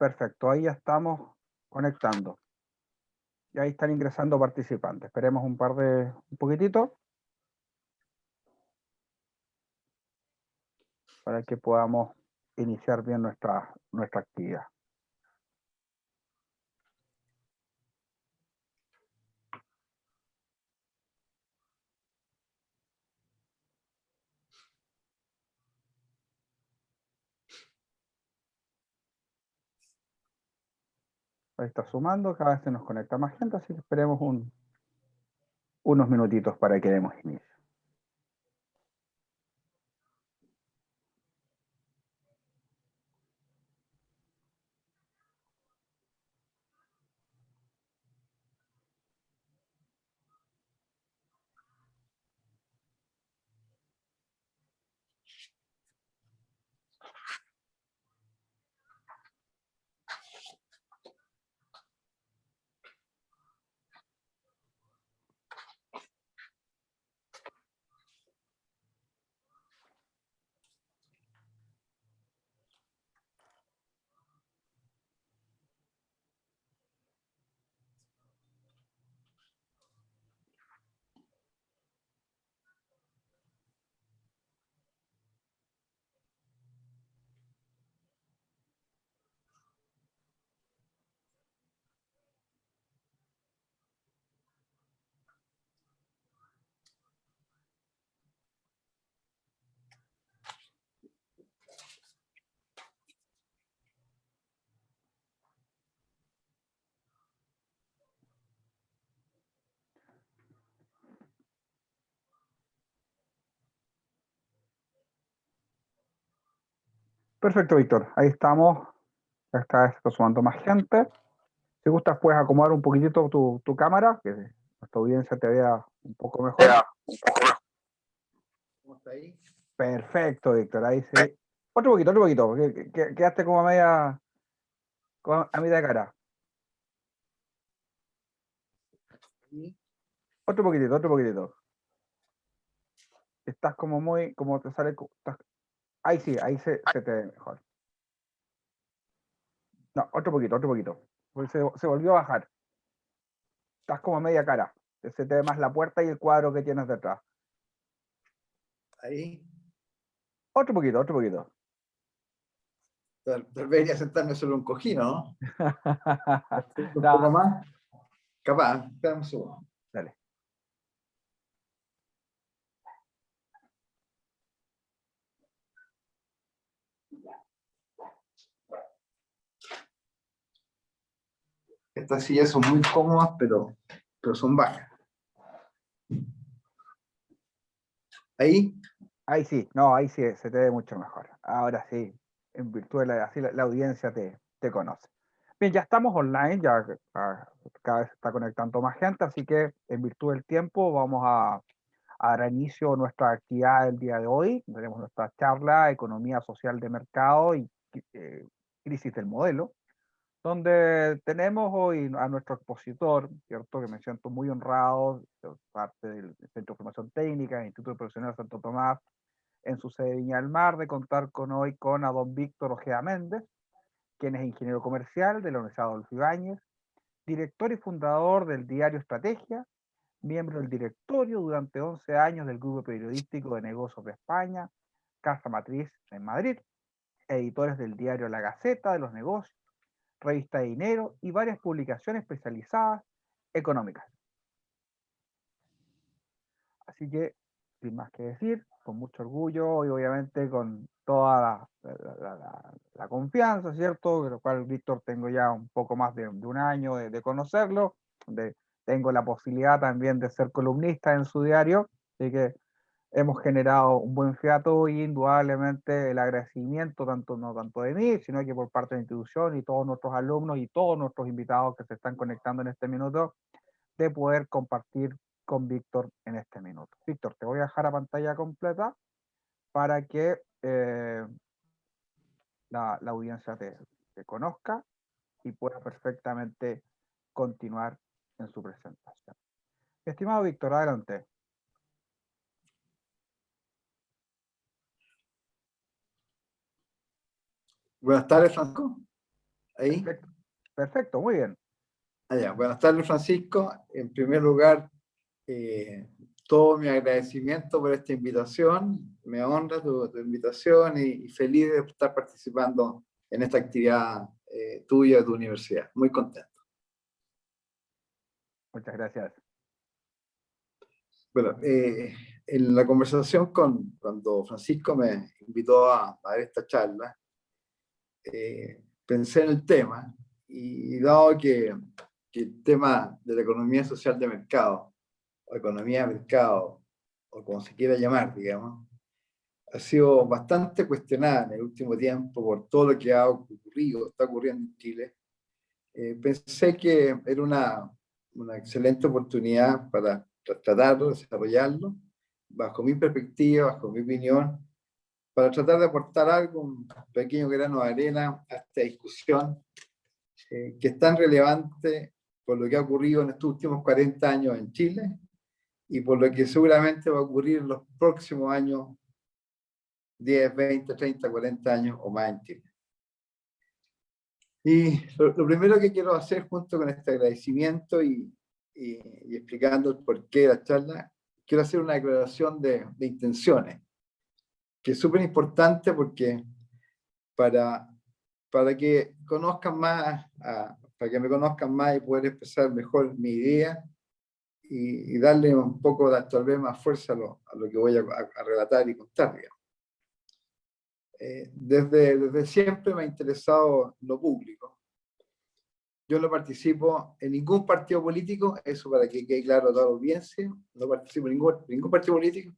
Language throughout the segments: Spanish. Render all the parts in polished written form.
Perfecto, ahí ya estamos conectando. Y ahí están ingresando participantes. Esperemos un poquitito para que podamos iniciar bien nuestra actividad. Ahí está sumando, cada vez se nos conecta más gente, así que esperemos unos minutitos para que demos inicio. Perfecto, Víctor. Ahí estamos. Ya cada vez está sumando más gente. Si gustas, puedes acomodar un poquitito tu cámara, que nuestra audiencia te vea un poco mejor. ¿Cómo está ahí? Perfecto, Víctor. Ahí sí. Otro poquito. Quedaste como a mitad de cara. ¿Sí? Otro poquitito. Estás como te sale. Ahí sí, ahí se te ve mejor. No, otro poquito. Porque se volvió a bajar. Estás como a media cara. Se te ve más la puerta y el cuadro que tienes detrás. Ahí. Otro poquito. Tal vez debería sentarme sobre un cojín, ¿no? Un No, poco más. Capaz, espérame un segundo. dale. Estas sillas son muy cómodas, pero son bajas. Ahí. Ahí sí, no, ahí sí se te ve mucho mejor. Ahora sí, en virtud de así la audiencia te conoce. Bien, ya estamos online, cada vez se está conectando más gente, así que en virtud del tiempo vamos a dar inicio a nuestra actividad del día de hoy. Tenemos nuestra charla Economía Social de Mercado y Crisis del Modelo, donde tenemos hoy a nuestro expositor, ¿cierto? Que me siento muy honrado, de parte del Centro de Formación Técnica, del Instituto Profesional Santo Tomás, en su sede de Viña del Mar, de contar hoy con a don Víctor Ojeda Méndez, quien es ingeniero comercial de la Universidad Adolfo Ibáñez, director y fundador del diario Estrategia, miembro del directorio durante 11 años del Grupo Periodístico de Negocios de España, Casa Matriz en Madrid, editores del diario La Gaceta de los Negocios, Revista de Dinero y varias publicaciones especializadas económicas. Así que, sin más que decir, con mucho orgullo y obviamente con toda la confianza, ¿cierto? De lo cual, Víctor, tengo ya un poco más de un año de conocerlo, tengo la posibilidad también de ser columnista en su diario, así que hemos generado un buen fiato y indudablemente el agradecimiento, no tanto de mí, sino que por parte de la institución y todos nuestros alumnos y todos nuestros invitados que se están conectando en este minuto, de poder compartir con Víctor en este minuto. Víctor, te voy a dejar a pantalla completa para que la audiencia te conozca y pueda perfectamente continuar en su presentación. Estimado Víctor, adelante. Buenas tardes, Franco. ahí. Perfecto, perfecto, muy bien. Allá. Buenas tardes, Francisco. En primer lugar, todo mi agradecimiento por esta invitación. Me honra tu invitación y feliz de estar participando en esta actividad tuya de tu universidad. Muy contento. Muchas gracias. Bueno, en la conversación cuando Francisco me invitó a dar esta charla, pensé en el tema y dado que el tema de la economía social de mercado, o economía de mercado, o como se quiera llamar, digamos, ha sido bastante cuestionada en el último tiempo por todo lo que ha ocurrido, está ocurriendo en Chile. Pensé que era una excelente oportunidad para tratarlo, desarrollarlo, bajo mi perspectiva, bajo mi opinión, para tratar de aportar algo, un pequeño grano de arena a esta discusión que es tan relevante por lo que ha ocurrido en estos últimos 40 años en Chile y por lo que seguramente va a ocurrir en los próximos años, 10, 20, 30, 40 años o más en Chile. Y lo primero que quiero hacer junto con este agradecimiento y explicando el porqué de la charla, quiero hacer una declaración de intenciones, que es súper importante porque para que conozcan más, para que me conozcan más y poder expresar mejor mi idea y darle un poco, tal vez, más fuerza a lo que voy a relatar y contar, digamos. Desde siempre me ha interesado lo público. Yo no participo en ningún partido político, eso para que quede claro a toda la audiencia, no participo en ningún partido político,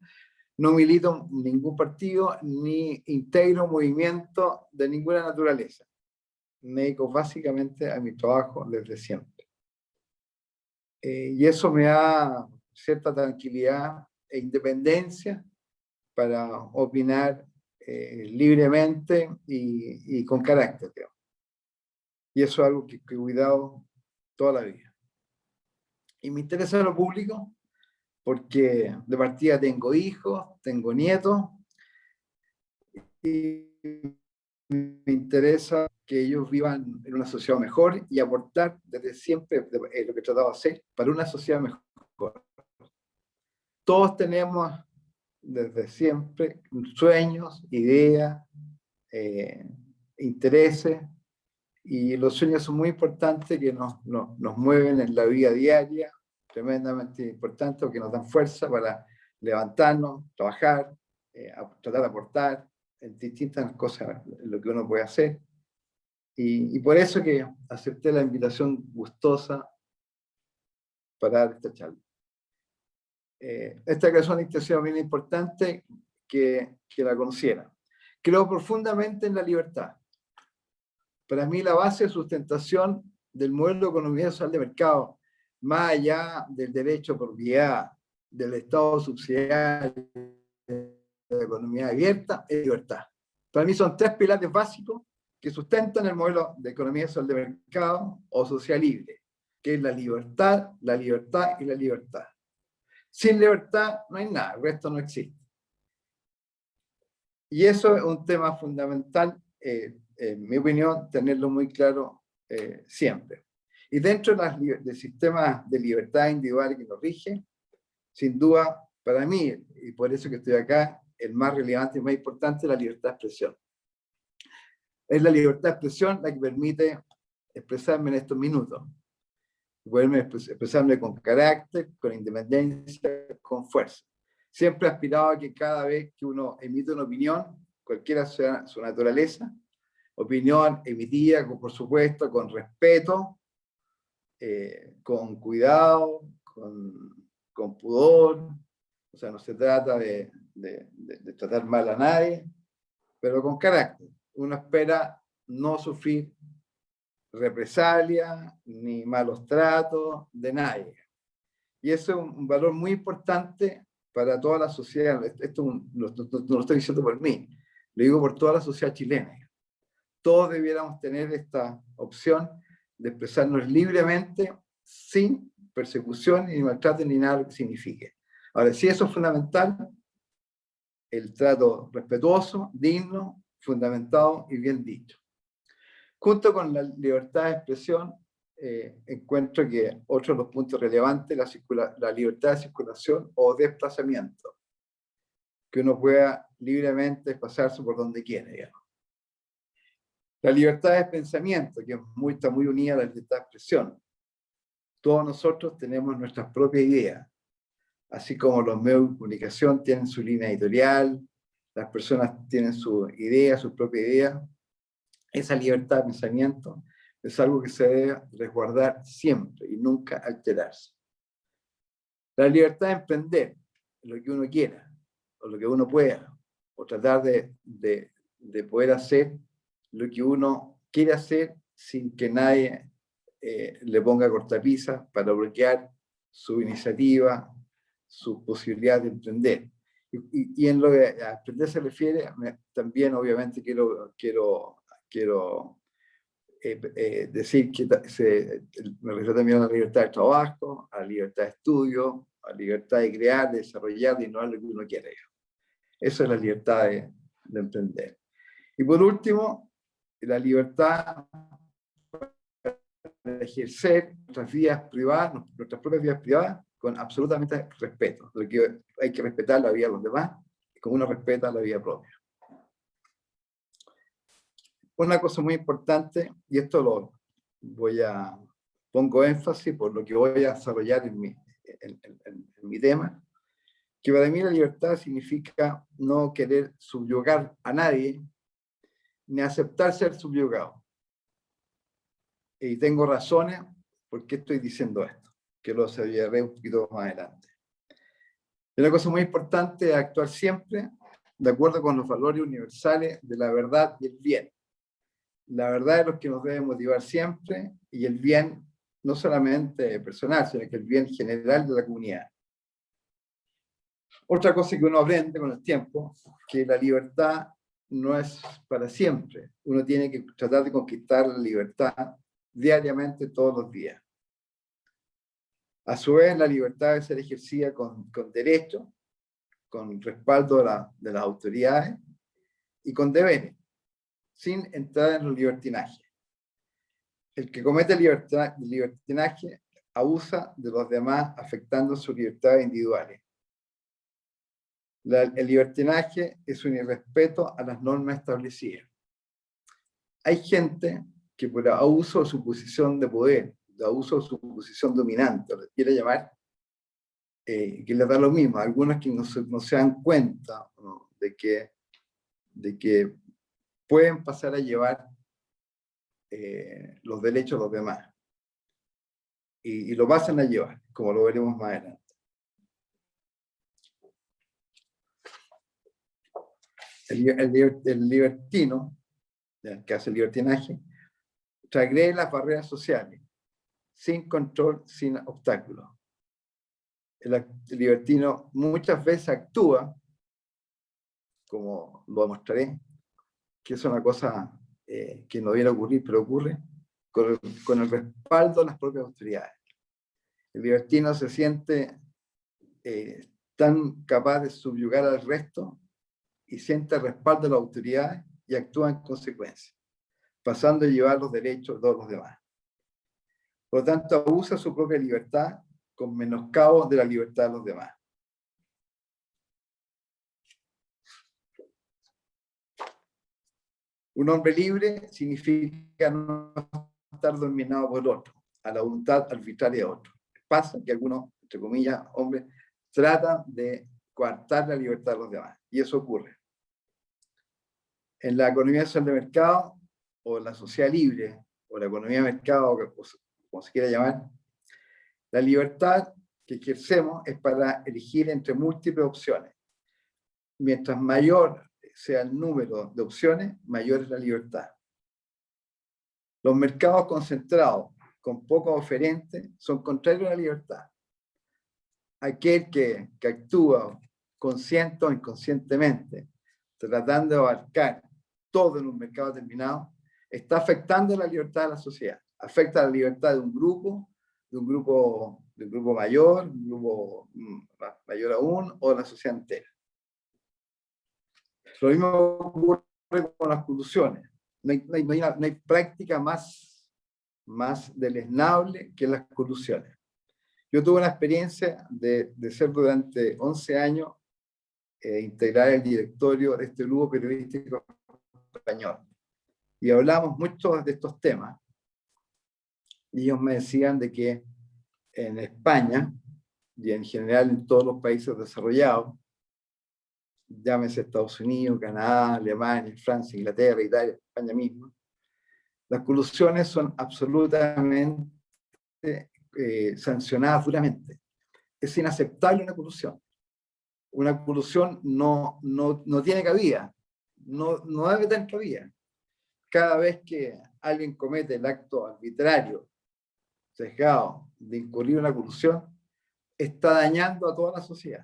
no milito en ningún partido, ni integro movimiento de ninguna naturaleza. Me dedico básicamente a mi trabajo desde siempre. Y eso me da cierta tranquilidad e independencia para opinar libremente y con carácter, digamos. Y eso es algo que he cuidado toda la vida. Y me interesa lo público porque de partida tengo hijos, tengo nietos, y me interesa que ellos vivan en una sociedad mejor y aportar desde siempre lo que he tratado de hacer para una sociedad mejor. Todos tenemos desde siempre sueños, ideas, intereses, y los sueños son muy importantes que nos mueven en la vida diaria, tremendamente importantes porque nos dan fuerza para levantarnos, trabajar, tratar de aportar en distintas cosas en lo que uno puede hacer. Y por eso que acepté la invitación gustosa para dar esta charla. Esta declaración de intención es bien importante que la conociera. Creo profundamente en la libertad. Para mí la base de sustentación del modelo de economía social de mercado, más allá del derecho a propiedad, del Estado subsidiario, de la economía abierta, es libertad. Para mí son tres pilares básicos que sustentan el modelo de economía social de mercado o social libre, que es la libertad y la libertad. Sin libertad no hay nada, el resto no existe. Y eso es un tema fundamental, en mi opinión, tenerlo muy claro siempre. Y dentro del sistema de libertad individual que nos rige, sin duda, para mí, y por eso que estoy acá, el más relevante y más importante es la libertad de expresión. Es la libertad de expresión la que permite expresarme en estos minutos. Poderme expresarme con carácter, con independencia, con fuerza. Siempre he aspirado a que cada vez que uno emite una opinión, cualquiera sea su naturaleza, opinión emitida, por supuesto, con respeto, con cuidado, con pudor. O sea, no se trata de tratar mal a nadie, pero con carácter. Uno espera no sufrir represalia ni malos tratos de nadie. Y eso es un valor muy importante para toda la sociedad. Esto no lo estoy diciendo por mí, lo digo por toda la sociedad chilena. Todos debiéramos tener esta opción de expresarnos libremente, sin persecución, ni maltrato, ni nada que signifique. Ahora, sí, eso es fundamental, el trato respetuoso, digno, fundamentado y bien dicho. Junto con la libertad de expresión, encuentro que otro de los puntos relevantes es la libertad de circulación o desplazamiento, que uno pueda libremente desplazarse por donde quiera, digamos. La libertad de pensamiento, que está muy unida a la libertad de expresión. Todos nosotros tenemos nuestras propias ideas, así como los medios de comunicación tienen su línea editorial, las personas tienen su idea, sus propias ideas. Esa libertad de pensamiento es algo que se debe resguardar siempre y nunca alterarse. La libertad de emprender lo que uno quiera, o lo que uno pueda, o tratar de poder hacer lo que uno quiere hacer sin que nadie le ponga cortapisas para bloquear su iniciativa, su posibilidad de emprender. Y en lo que a emprender se refiere, también obviamente quiero decir que me refiero también a la libertad de trabajo, a la libertad de estudio, a la libertad de crear, de desarrollar, de innovar lo que uno quiera. Eso es la libertad de emprender. Y por último, la libertad de ejercer nuestras vidas privadas, nuestras propias vidas privadas, con absolutamente respeto. Porque hay que respetar la vida de los demás, como uno respeta la vida propia. Una cosa muy importante, y esto lo pongo énfasis por lo que voy a desarrollar en mi tema, que para mí la libertad significa no querer subyugar a nadie, ni aceptar ser subyugado. Y tengo razones por qué estoy diciendo esto, que lo desarrollaré un poquito más adelante. Y una cosa muy importante es actuar siempre de acuerdo con los valores universales de la verdad y el bien. La verdad es lo que nos debe motivar siempre, y el bien no solamente personal, sino que el bien general de la comunidad. Otra cosa que uno aprende con el tiempo, que la libertad no es para siempre. Uno tiene que tratar de conquistar la libertad diariamente, todos los días. A su vez, la libertad debe ser ejercida con derecho, con respaldo de las autoridades y con deberes, sin entrar en los libertinajes. El que comete libertinaje abusa de los demás, afectando sus libertades individuales. El libertinaje es un irrespeto a las normas establecidas. Hay gente que por abuso de su posición de poder, de abuso de su posición dominante, le quiere llamar, que les da lo mismo. Algunos que no se dan cuenta, ¿no?, de que pueden pasar a llevar los derechos de los demás. Y lo pasan a llevar, como lo veremos más adelante. El libertino, que hace el libertinaje, transgrede las barreras sociales, sin control, sin obstáculos. El libertino muchas veces actúa, como lo demostraré, que es una cosa que no debiera ocurrir, pero ocurre, con el respaldo de las propias autoridades. El libertino se siente tan capaz de subyugar al resto y siente el respaldo de las autoridades y actúa en consecuencia, pasando a llevar los derechos de todos los demás. Por lo tanto, abusa su propia libertad con menoscabo de la libertad de los demás. Un hombre libre significa no estar dominado por otro, a la voluntad arbitraria de otro. Pasa que algunos, entre comillas, hombres, tratan de coartar la libertad de los demás, y eso ocurre. En la economía social de mercado, o la sociedad libre, o la economía de mercado, como se quiera llamar, la libertad que ejercemos es para elegir entre múltiples opciones. Mientras mayor sea el número de opciones, mayor es la libertad. Los mercados concentrados, con pocos oferentes, son contrarios a la libertad. Aquel que actúa consciente o inconscientemente, tratando de abarcar todo en un mercado determinado, está afectando la libertad de la sociedad. Afecta la libertad de un grupo mayor, un grupo mayor aún, o de la sociedad entera. Lo mismo ocurre con las colusiones. no hay práctica más deleznable que las colusiones. Yo tuve una experiencia de ser durante 11 años integrar el directorio de este grupo periodístico español. Y hablamos mucho de estos temas. Y ellos me decían de que en España, y en general en todos los países desarrollados, llámese Estados Unidos, Canadá, Alemania, Francia, Inglaterra, Italia, España misma, las colusiones son absolutamente sancionadas duramente. Es inaceptable una colusión. Una colusión no tiene cabida, no debe tener cabida. Cada vez que alguien comete el acto arbitrario, sesgado, de incurrir en una colusión, está dañando a toda la sociedad.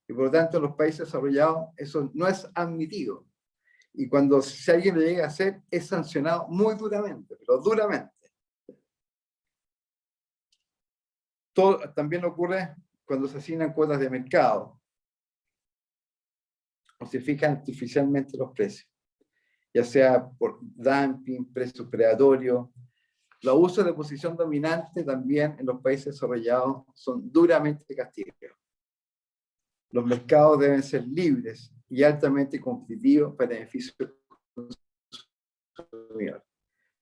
Y por lo tanto, en los países desarrollados eso no es admitido. Y cuando si alguien lo llega a hacer, es sancionado muy duramente, pero duramente. También ocurre cuando se asignan cuotas de mercado o se fijan artificialmente los precios, ya sea por dumping, precios predatorios. Los abusos de posición dominante también en los países desarrollados son duramente castigados. Los mercados deben ser libres y altamente competitivos para beneficio del consumidor.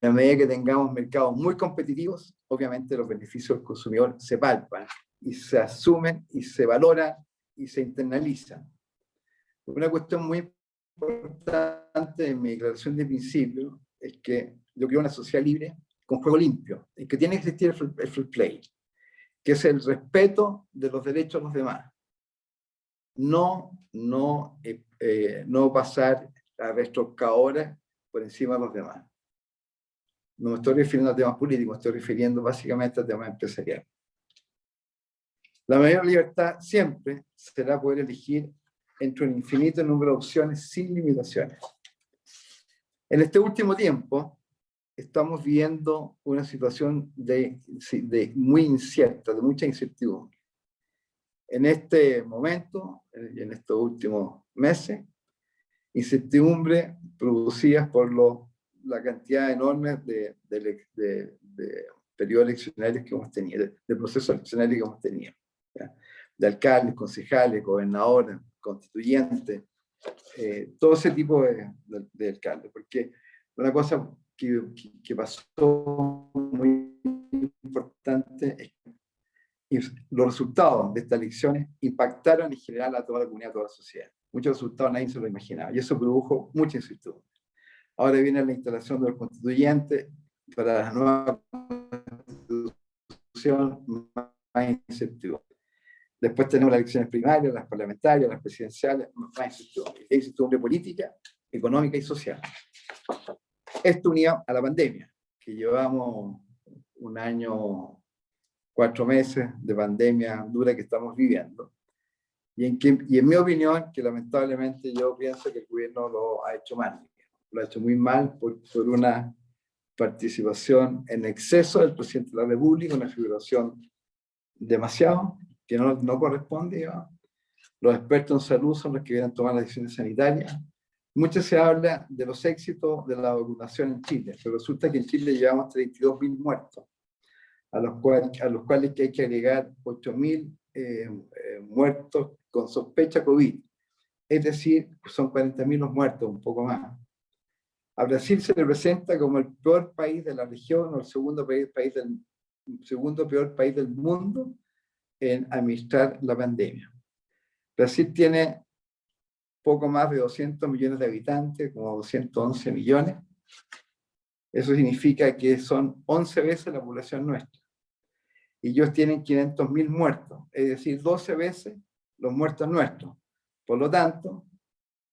En la medida que tengamos mercados muy competitivos, obviamente los beneficios del consumidor se palpan y se asumen y se valoran y se internalizan. Una cuestión muy importante en mi declaración de principio es que yo quiero una sociedad libre con juego limpio, y que tiene que existir el free play, que es el respeto de los derechos de los demás. No pasar a retrocadores por encima de los demás. No me estoy refiriendo a temas políticos, me estoy refiriendo básicamente a temas empresariales. La mayor libertad siempre será poder elegir entre un infinito número de opciones sin limitaciones. En este último tiempo, estamos viviendo una situación muy incierta, de mucha incertidumbre. En este momento, y en estos últimos meses, incertidumbre producidas por la cantidad enorme de periodos eleccionarios que hemos tenido, de procesos eleccionarios que hemos tenido, ¿ya? De alcaldes, concejales, gobernadores, constituyentes, todo ese tipo de alcaldes, porque una cosa que pasó muy importante es que los resultados de estas elecciones impactaron en general a toda la comunidad, a toda la sociedad. Muchos resultados nadie se lo imaginaba, y eso produjo mucha incertidumbre. Ahora viene la instalación de los constituyentes para la nueva constitución, más incertidumbre. Después tenemos las elecciones primarias, las parlamentarias, las presidenciales, más incertidumbre. Hay incertidumbre política, económica y social. Esto unido a la pandemia, que llevamos un año, 4 meses de pandemia dura que estamos viviendo. Y en mi opinión, que lamentablemente yo pienso que el gobierno lo ha hecho mal. Lo ha hecho muy mal por una participación en exceso del presidente de la República, una figuración demasiado, que no corresponde, digamos. Los expertos en salud son los que vienen a tomar las decisiones sanitarias. Mucho se habla de los éxitos de la vacunación en Chile, pero resulta que en Chile llevamos 32.000 muertos, a los cuales hay que agregar 8.000 muertos con sospecha COVID. Es decir, son 40.000 los muertos, un poco más. A Brasil se le presenta como el peor país de la región, o el segundo peor país del mundo en administrar la pandemia. Brasil tiene poco más de 200 millones de habitantes, como 211 millones. Eso significa que son 11 veces la población nuestra. Y ellos tienen 500.000 muertos, es decir, 12 veces los muertos nuestros. Por lo tanto,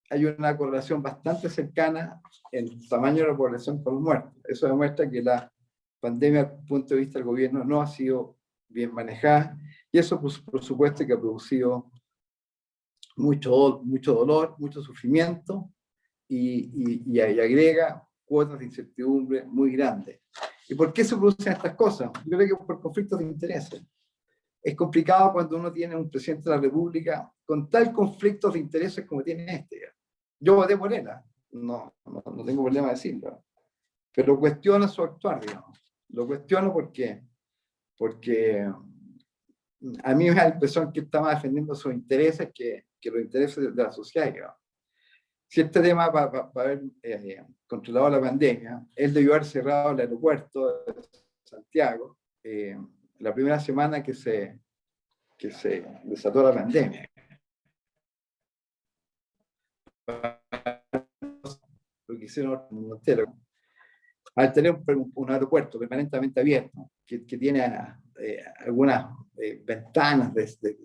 hay una correlación bastante cercana en el tamaño de la población con los muertos. Eso demuestra que la pandemia, desde el punto de vista del gobierno, no ha sido bien manejada, y eso, por supuesto, que ha producido mucho dolor, mucho sufrimiento, y agrega cuotas de incertidumbre muy grandes. ¿Y por qué se producen estas cosas? Yo creo que por conflictos de intereses. Es complicado cuando uno tiene un presidente de la República con tal conflictos de intereses como tiene este. Yo voté por él, no tengo problema de decirlo. Pero cuestiono su actuar, digamos. Lo cuestiono porque a mí me da la impresión que está más defendiendo sus intereses que los intereses de la sociedad, digamos. Si este tema para haber controlado la pandemia, él debió haber cerrado el aeropuerto de Santiago la primera semana que se desató la pandemia. Lo que hicieron el mundo entero. Al tener un aeropuerto permanentemente abierto, que tiene algunas ventanas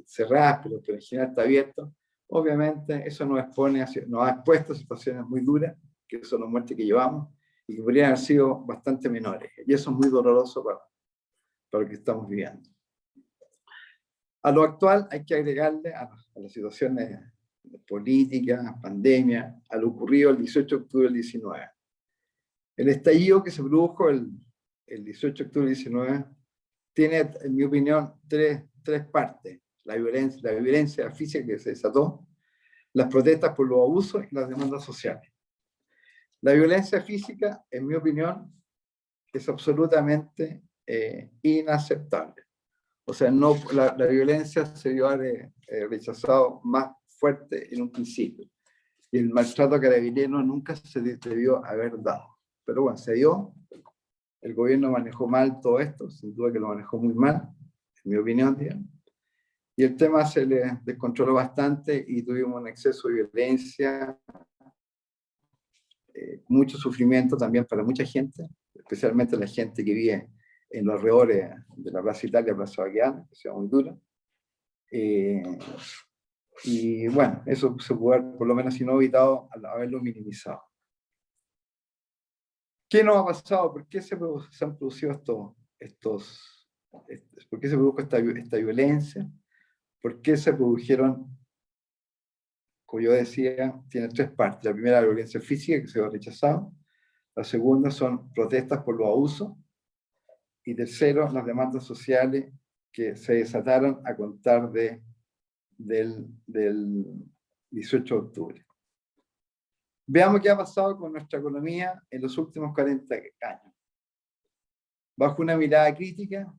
cerradas, pero que en general está abierto, obviamente eso nos ha expuesto a situaciones muy duras, que son las muertes que llevamos, y que podrían haber sido bastante menores. Y eso es muy doloroso para lo que estamos viviendo. A lo actual hay que agregarle a las situaciones políticas, pandemia, a lo ocurrido el 18 de octubre del 19. El estallido que se produjo el 18 de octubre del 19 tiene, en mi opinión, tres partes. La violencia física que se desató, las protestas por los abusos y las demandas sociales. La violencia física, en mi opinión, es absolutamente inaceptable. O sea, la violencia se debió haber rechazado más fuerte en un principio. Y el maltrato carabinero nunca se debió haber dado. Pero bueno, se dio. El gobierno manejó mal todo esto, sin duda que lo manejó muy mal, en mi opinión, digamos. Y el tema se le descontroló bastante y tuvimos un exceso de violencia, mucho sufrimiento también para mucha gente, especialmente la gente que vive en los alrededores de la Plaza Italia, Plaza Baquedano, que sea muy dura. Y bueno, eso se pudo haber, por lo menos si no evitado, haberlo minimizado. ¿Qué nos ha pasado? ¿Por qué se han producido por qué se produjo esta violencia? ¿Por qué se produjeron, como yo decía, tiene tres partes? La primera, la violencia física, que se ha rechazado. La segunda son protestas por los abusos. Y tercero, las demandas sociales que se desataron a contar del 18 de octubre. Veamos qué ha pasado con nuestra economía en los últimos 40 años. Bajo una mirada crítica,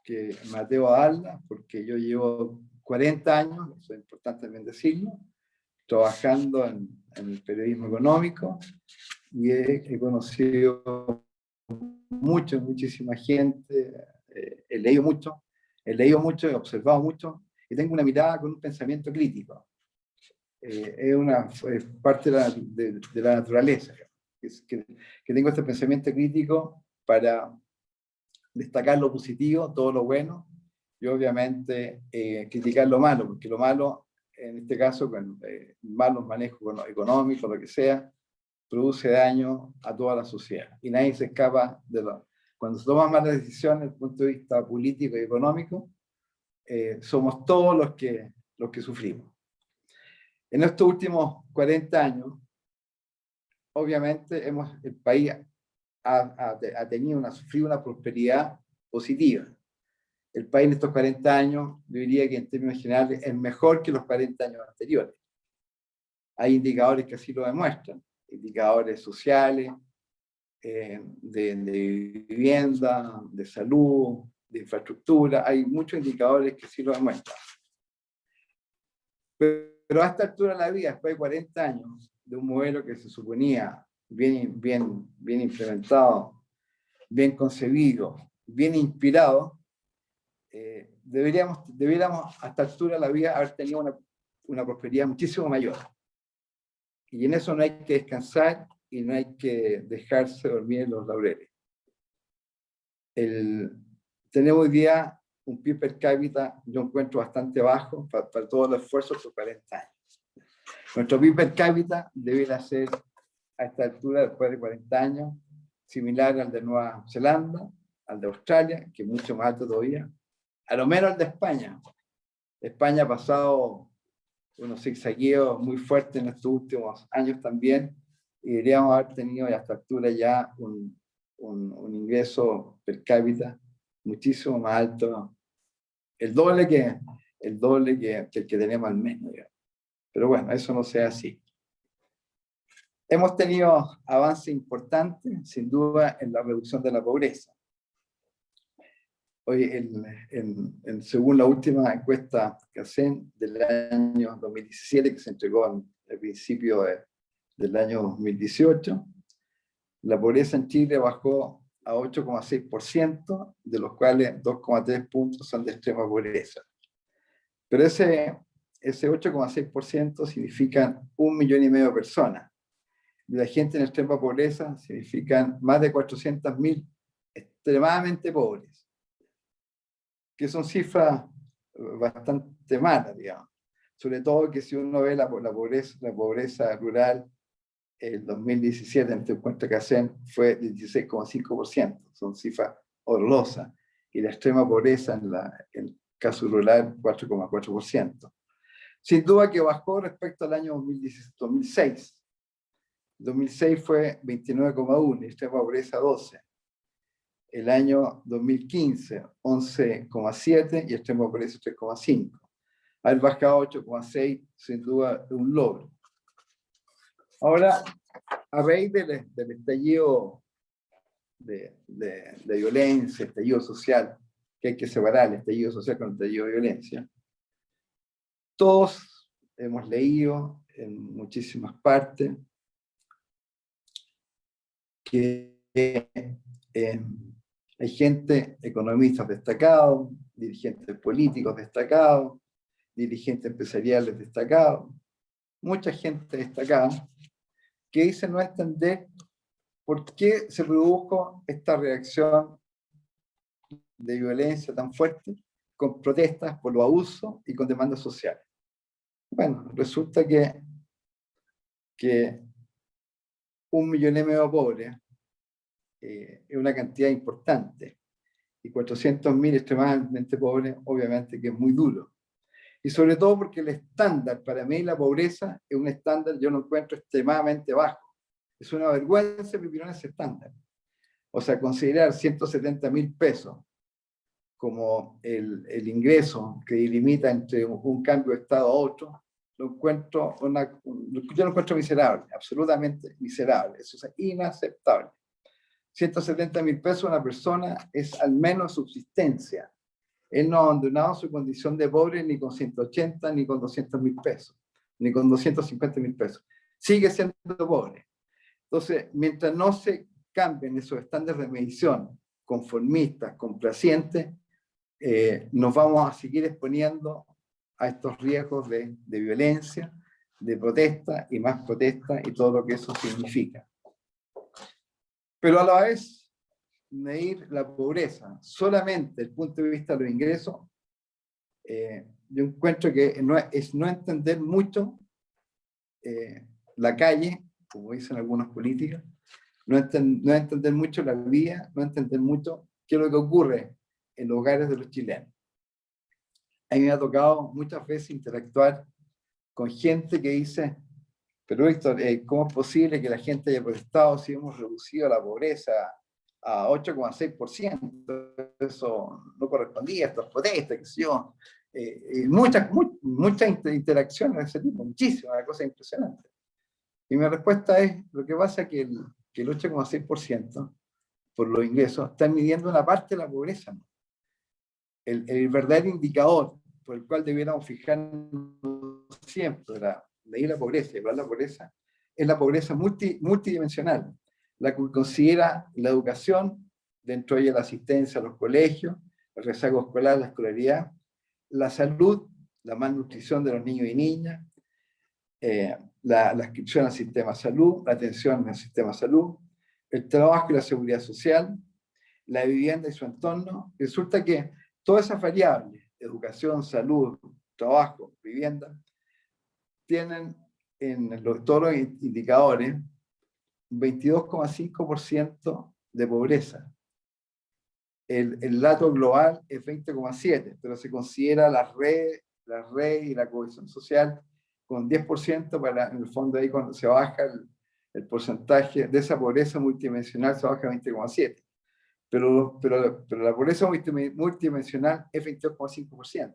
que me atrevo a darla, porque yo llevo 40 años, eso es importante también decirlo, trabajando en el periodismo económico, y he conocido muchísima gente, he leído mucho, he observado mucho, y tengo una mirada con un pensamiento crítico. Es parte de la naturaleza, que tengo este pensamiento crítico para destacar lo positivo, todo lo bueno, y obviamente criticar lo malo, porque lo malo, en este caso, con malos manejos económicos, lo que sea, produce daño a toda la sociedad. Y nadie se escapa de lo... Cuando se toman malas decisiones desde el punto de vista político y económico, somos todos los que sufrimos. En estos últimos 40 años, obviamente el país ha sufrido una prosperidad positiva. El país en estos 40 años, yo diría que en términos generales es mejor que los 40 años anteriores. Hay indicadores que así lo demuestran, indicadores sociales, de vivienda, de salud, de infraestructura, hay muchos indicadores que sí lo demuestran. Pero a esta altura de la vida, después de 40 años, de un modelo que se suponía bien implementado, bien concebido, bien inspirado, deberíamos a esta altura de la vida haber tenido una prosperidad muchísimo mayor. Y en eso no hay que descansar y no hay que dejarse dormir en los laureles. Tenemos hoy día un PIB per cápita, yo encuentro bastante bajo para todos los esfuerzos por 40 años. Nuestro PIB per cápita debería ser, a esta altura, después de 40 años, similar al de Nueva Zelanda, al de Australia, que es mucho más alto todavía, a lo menos al de España. España ha pasado unos zigzagueos muy fuertes en estos últimos años también, y deberíamos haber tenido a esta altura ya un ingreso per cápita muchísimo más alto, el doble que el que tenemos al menos, digamos. Pero bueno, eso no sea así. Hemos tenido avances importantes, sin duda, en la reducción de la pobreza. Hoy, según la última encuesta que hacen del año 2017, que se entregó al principio del año 2018, la pobreza en Chile bajó a 8,6%, de los cuales 2,3 puntos son de extrema pobreza. Pero ese 8,6% significa 1,5 millones de personas. Y la gente en extrema pobreza significan más de 400.000 extremadamente pobres, que son cifras bastante malas, digamos. Sobre todo que si uno ve la pobreza rural, el 2017, en el encuentro que hacen, fue del 16,5%. Son cifras horrorosas. Y la extrema pobreza en el caso rural, 4,4%. Sin duda que bajó respecto al año 2006. 2006 fue 29,1, extrema pobreza 12. El año 2015, 11,7 y extrema pobreza 3,5. Haber bajado 8,6, sin duda, es un logro. Ahora, a raíz del estallido de violencia, estallido social, que hay que separar el estallido social con el estallido de violencia, todos hemos leído en muchísimas partes que hay gente, economistas destacados, dirigentes políticos destacados, dirigentes empresariales destacados, mucha gente destacada, que dice no entender por qué se produjo esta reacción de violencia tan fuerte con protestas por los abusos y con demandas sociales. Bueno, resulta que 1,5 millones de pobres es una cantidad importante, y 400.000 extremadamente pobres, obviamente que es muy duro. Y sobre todo porque el estándar, para mí la pobreza es un estándar, yo lo encuentro extremadamente bajo. Es una vergüenza vivir en ese estándar. O sea, considerar 170.000 pesos como el ingreso que delimita entre un cambio de estado a otro, yo lo encuentro miserable, absolutamente miserable. Eso es inaceptable. 170.000 pesos a una persona es al menos subsistencia. Él no ha abandonado su condición de pobre ni con 180, ni con 200.000 pesos, ni con 250.000 pesos. Sigue siendo pobre. Entonces, mientras no se cambien esos estándares de medición conformistas, complacientes, nos vamos a seguir exponiendo a estos riesgos de violencia, de protesta y más protesta y todo lo que eso significa. Pero a la vez, medir la pobreza solamente desde el punto de vista de los ingresos, yo encuentro que es no entender mucho la calle, como dicen algunos políticos, no entender mucho la vida, no entender mucho qué es lo que ocurre en los hogares de los chilenos. A mí me ha tocado muchas veces interactuar con gente que dice, pero Víctor, ¿cómo es posible que la gente haya protestado si hemos reducido la pobreza a 8,6%? Eso no correspondía a estas protestas, qué sé yo. Muchas interacciones de ese tipo, muchísimas, una cosa impresionante. Y mi respuesta es, lo que pasa es que el 8,6% por los ingresos está midiendo una parte de la pobreza, ¿no? El verdadero indicador por el cual debiéramos fijarnos siempre para medir la pobreza y evaluar la pobreza es la pobreza multidimensional, la que considera la educación, dentro de ella la asistencia a los colegios, el rezago escolar, la escolaridad, la salud, la malnutrición de los niños y niñas, la inscripción al sistema de salud, la atención al sistema de salud, el trabajo y la seguridad social, la vivienda y su entorno. Resulta que todas esas variables, educación, salud, trabajo, vivienda, tienen en todos los indicadores un 22,5% de pobreza. El dato global es 20,7%, pero se considera la red y la cohesión social con 10%, para, en el fondo ahí cuando se baja el porcentaje de esa pobreza multidimensional se baja a 20,7%. Pero la pobreza multidimensional es 22,5%.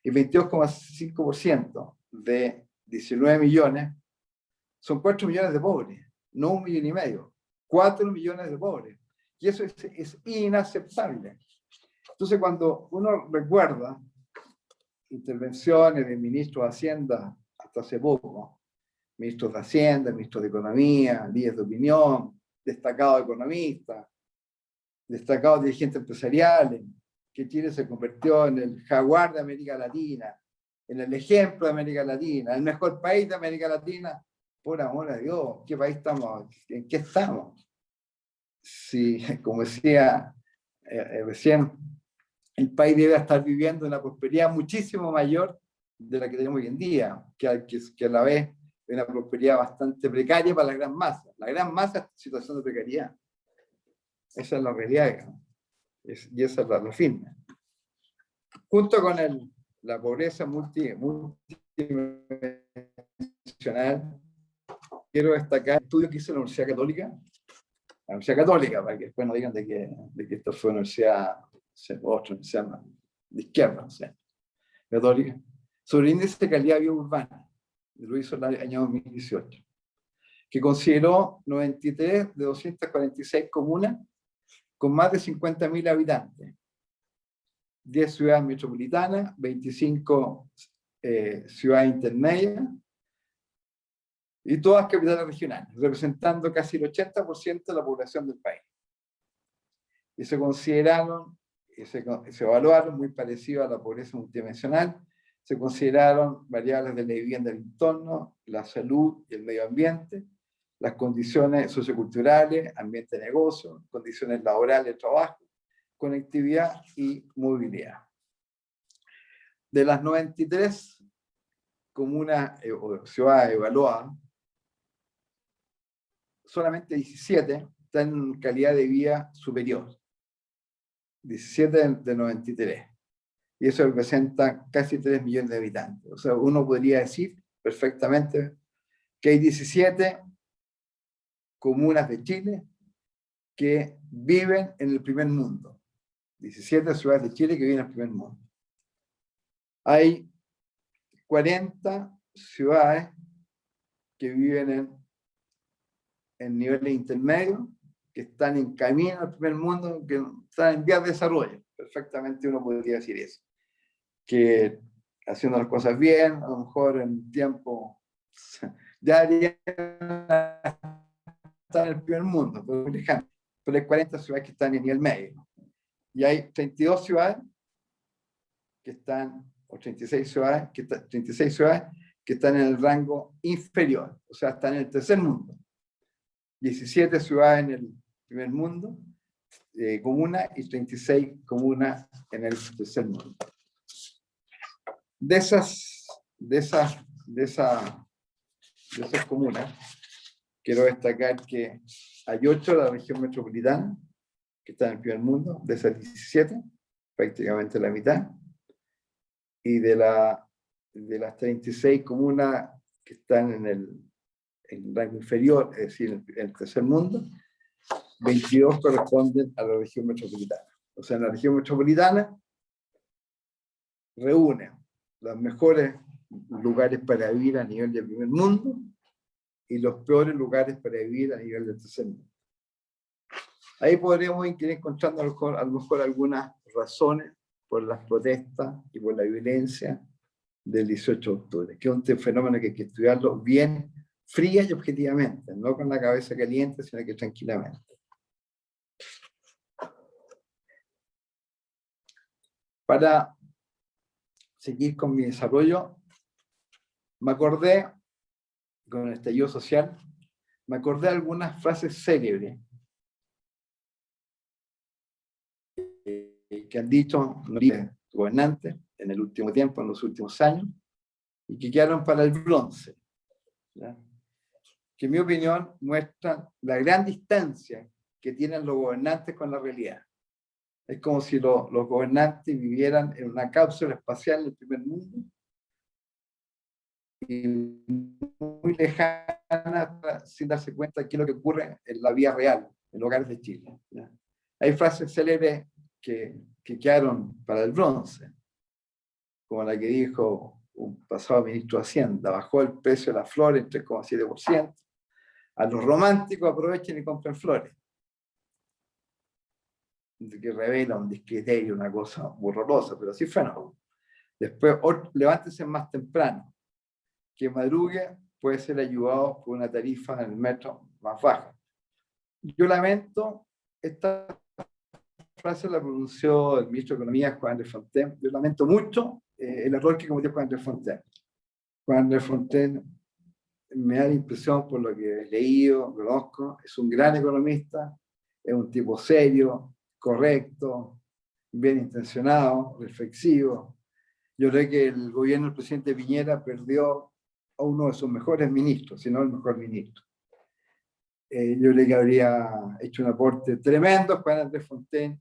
Y 22,5% de 19 millones son 4 millones de pobres, no 1,5 millones. 4 millones de pobres. Y eso es inaceptable. Entonces, cuando uno recuerda intervenciones de ministros de Hacienda hasta hace poco, ministros de Hacienda, ministros de Economía, líderes de opinión, destacados economistas, destacados dirigentes empresariales, que Chile se convirtió en el jaguar de América Latina, en el ejemplo de América Latina, el mejor país de América Latina, por amor a Dios, ¿qué país estamos? ¿En qué estamos? Si, como decía recién, el país debe estar viviendo una prosperidad muchísimo mayor de la que tenemos hoy en día, que a la vez es una prosperidad bastante precaria para la gran masa. La gran masa está en situación de precariedad. Esa es la realidad, digamos. Y esa es la firme. Junto con la pobreza multidimensional, quiero destacar el estudio que hizo la Universidad Católica, para que después no digan de que esto fue una universidad, otra universidad de izquierda, no sé, católica, sobre el índice de calidad de vida urbana, lo hizo el año 2018, que consideró 93 de 246 comunas con más de 50.000 habitantes, 10 ciudades metropolitanas, 25 ciudades intermedias, y todas capitales regionales, representando casi el 80% de la población del país. Y se consideraron, se evaluaron, muy parecido a la pobreza multidimensional, se consideraron variables de la vivienda del entorno, la salud y el medio ambiente, las condiciones socioculturales, ambiente de negocio, condiciones laborales de trabajo, conectividad y movilidad. De las 93 comunas o ciudades evaluadas, solamente 17 están en calidad de vida superior. 17 de 93. Y eso representa casi 3 millones de habitantes. O sea, uno podría decir perfectamente que hay 17 comunas de Chile que viven en el primer mundo. 17 ciudades de Chile que viven en el primer mundo. Hay 40 ciudades que viven en niveles intermedios, que están en camino al primer mundo, que están en vías de desarrollo. Perfectamente uno podría decir eso. Que haciendo las cosas bien, a lo mejor en tiempo, ya deberían estar en el primer mundo, pero hay 40 ciudades que están en nivel medio. Y hay 32 ciudades que están, o 36 ciudades que están en el rango inferior, o sea, están en el tercer mundo. 17 ciudades en el primer mundo, comunas, y 36 comunas en el tercer mundo. De esas comunas, quiero destacar que hay 8 de la región metropolitana, que están en el primer mundo, de esas 17, prácticamente la mitad, y de las 36 comunas que están en el rango inferior, es decir, en el tercer mundo, 22 corresponden a la región metropolitana. O sea, en la región metropolitana reúne los mejores lugares para vivir a nivel del primer mundo y los peores lugares para vivir a nivel del tercer mundo. Ahí podríamos ir encontrando a lo mejor algunas razones por las protestas y por la violencia del 18 de octubre, que es un fenómeno que hay que estudiarlo bien, fría y objetivamente, no con la cabeza caliente, sino que tranquilamente. Para seguir con mi desarrollo, me acordé, con el estallido social, me acordé de algunas frases célebres que han dicho los gobernantes en el último tiempo, en los últimos años, y que quedaron para el bronce, ¿ya? Que en mi opinión muestran la gran distancia que tienen los gobernantes con la realidad. Es como si los gobernantes vivieran en una cápsula espacial en el primer mundo y muy lejana, sin darse cuenta de qué es lo que ocurre en la vida real, en los hogares de Chile, ¿ya? Hay frases célebres que quedaron para el bronce, como la que dijo un pasado ministro de Hacienda: bajó el precio de la flor en 3,7%, A los románticos aprovechen y compren flores, que revela un discriterio, una cosa horrorosa, pero así fue, ¿no? Después, levántese más temprano, que madrugue puede ser ayudado por una tarifa en el metro más baja. Yo lamento, esta frase la pronunció el ministro de Economía, Juan Andrés Fontaine. Yo lamento mucho el error que cometió Juan Andrés Fontaine. Juan Andrés Fontaine me da la impresión, por lo que he leído, conozco, es un gran economista, es un tipo serio, correcto, bien intencionado, reflexivo. Yo creo que el gobierno del presidente Piñera perdió a uno de sus mejores ministros, si no el mejor ministro. Yo creo que habría hecho un aporte tremendo Juan Andrés Fontaine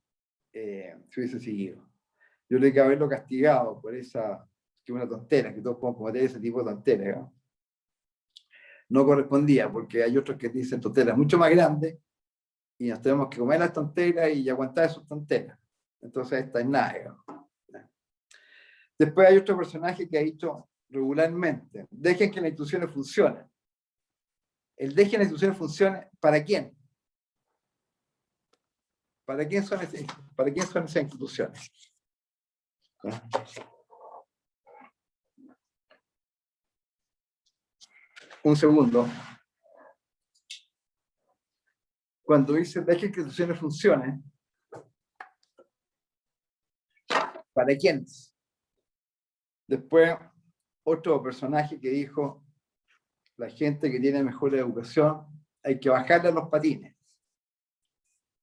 si hubiese seguido. Yo creo que haberlo castigado por esa, que es una tontera, que todos podemos cometer ese tipo de tonteras, ¿no? No correspondía, porque hay otros que dicen tonteras mucho más grandes y nos tenemos que comer las tonteras y aguantar esas tonteras. Entonces esta es nada, ¿no? Después hay otro personaje que ha dicho regularmente: dejen que las instituciones funcionen. El dejen que las instituciones funcionen, ¿para quién? ¿Para quién son esas instituciones? ¿No? Un segundo. Cuando dice dejen que las instituciones funcionen, ¿para quiénes? Después, otro personaje que dijo: la gente que tiene mejor educación hay que bajarle a los patines.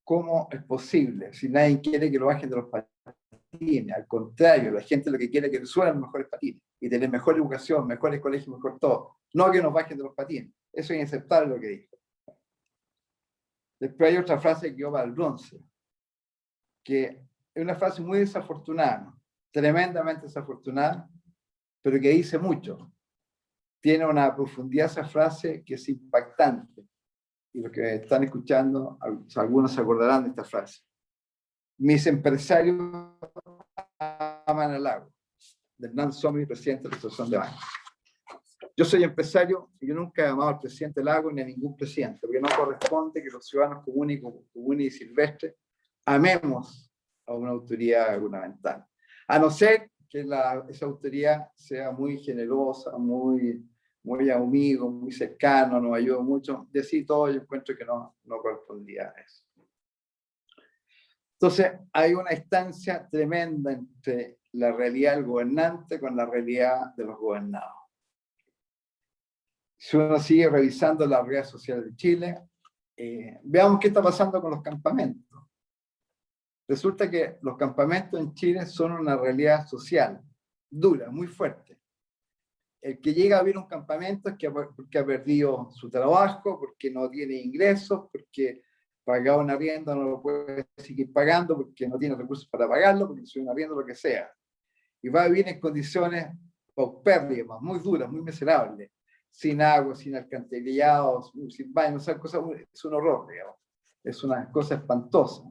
¿Cómo es posible? Si nadie quiere que lo bajen de los patines, al contrario, la gente lo que quiere es que suenen los mejores patines y tener mejor educación, mejores colegios, mejor todo. No que nos bajen de los patines. Eso es inaceptable lo que dijo. Después hay otra frase que quedó para el bronce, que es una frase muy desafortunada, tremendamente desafortunada, pero que dice mucho. Tiene una profundidad esa frase que es impactante. Y los que están escuchando, algunos se acordarán de esta frase. Mis empresarios aman al lago. De Hernán Sommi, presidente de la Asociación de Bancos. Yo soy empresario y yo nunca he amado al presidente Lago ni a ningún presidente, porque no corresponde que los ciudadanos comunes y silvestres amemos a una autoridad gubernamental. A no ser que esa autoridad sea muy generosa, muy amigo, muy cercano, nos ayuda mucho. De sí todo, yo encuentro que no correspondía a eso. Entonces, hay una distancia tremenda entre la realidad del gobernante con la realidad de los gobernados. Si uno sigue revisando la realidad social de Chile, veamos qué está pasando con los campamentos. Resulta que los campamentos en Chile son una realidad social dura, muy fuerte. El que llega a ver un campamento es porque ha perdido su trabajo, porque no tiene ingresos, porque pagaba un arriendo, no lo puede seguir pagando, porque no tiene recursos para pagarlo, porque es un arriendo, lo que sea. Y va a vivir en condiciones paupérrimas, muy duras, muy miserables, sin agua, sin alcantarillados, sin baño, o sea, es un horror, digamos. Es una cosa espantosa.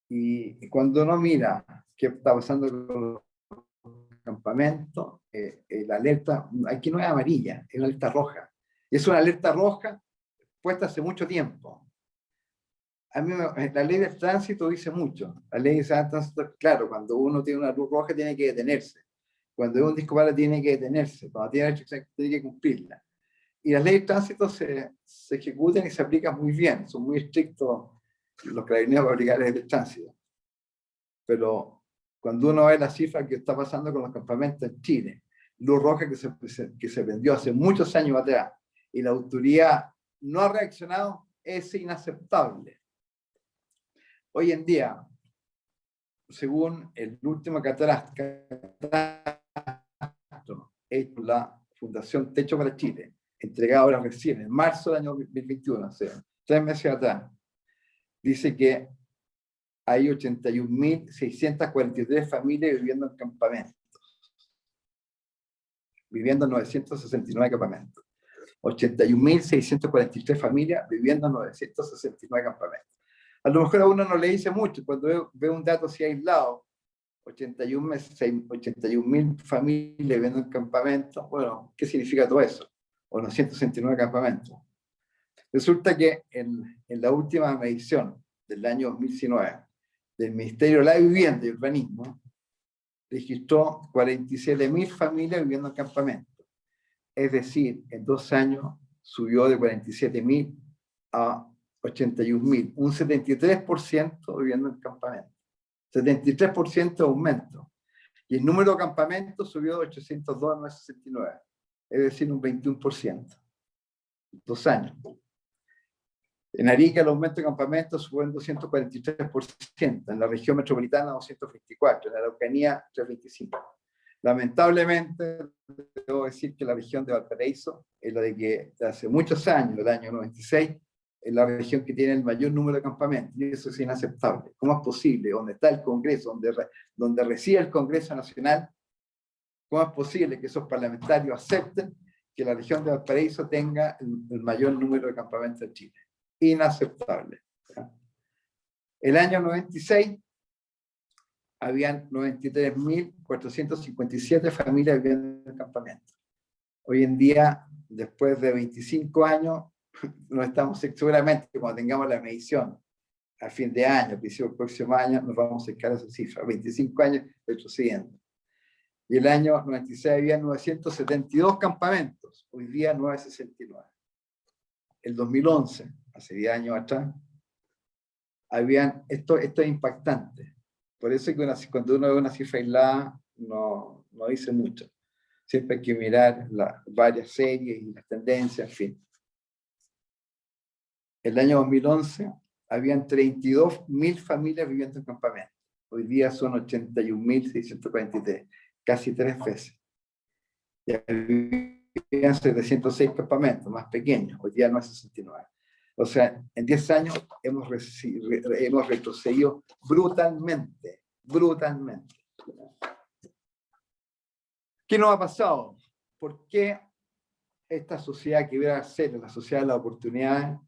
Y cuando uno mira qué está pasando con los campamentos, la alerta, aquí no es amarilla, es una alerta roja. Y es una alerta roja puesta hace mucho tiempo. A mí la ley del tránsito dice mucho. La ley del tránsito, claro, cuando uno tiene una luz roja tiene que detenerse. Cuando es un disco vara tiene que detenerse. Cuando tiene restricción tiene que cumplirla. Y las leyes de tránsito se ejecutan y se aplican muy bien. Son muy estrictos los carabineros para aplicar las leyes de tránsito. Pero cuando uno ve la cifra que está pasando con los campamentos en Chile, luz roja que se vendió hace muchos años atrás, y la autoridad no ha reaccionado, es inaceptable. Hoy en día, según el último catastro hecho por la Fundación Techo para Chile, entregado ahora recién, en marzo del año 2021, o sea, 3 meses atrás, dice que hay 81.643 familias viviendo en campamentos. Viviendo en 969 campamentos. 81.643 familias viviendo en 969 campamentos. A lo mejor a uno no le dice mucho, cuando ve un dato así aislado, 81.000 familias viviendo en campamentos, bueno, ¿qué significa todo eso? O 969 campamentos. Resulta que en la última medición del año 2019 del Ministerio de la Vivienda y Urbanismo, registró 47.000 familias viviendo en campamento. Es decir, en 2 años subió de 47.000 a 81.000, un 73% viviendo en campamento. 73% de aumento. Y el número de campamentos subió de 802 a 969, es decir, un 21%. 2 años. En Arica el aumento de campamentos subió en 243%, en la región metropolitana 224%, en la Araucanía 325%. Lamentablemente, debo decir que la región de Valparaíso es la de que hace muchos años, el año 96, es la región que tiene el mayor número de campamentos, y eso es inaceptable. ¿Cómo es posible? ¿Dónde está el Congreso? ¿Donde reside el Congreso Nacional? ¿Cómo es posible que esos parlamentarios acepten que la región de Valparaíso tenga el mayor número de campamentos en Chile? Inaceptable. El año 96 habían 93.457 familias viviendo en campamento. Hoy en día, después de 25 años, no estamos seguramente, cuando tengamos la medición a fin de año, principio del próximo año, nos vamos a acercar a esa cifra. 25 años retrocediendo. Y el año 96 había 972 campamentos, hoy día 969. El 2011, hace 10 años atrás, esto es impactante. Por eso es que cuando uno ve una cifra aislada, no dice mucho. Siempre hay que mirar varias series y las tendencias, en fin. El año 2011 habían 32.000 familias viviendo en campamento. Hoy día son 81.643, casi 3 veces. Y habían 706 campamentos, más pequeños, hoy día no es 69. O sea, en 10 años hemos retrocedido brutalmente. ¿Qué nos ha pasado? ¿Por qué esta sociedad que iba a ser la sociedad de las oportunidades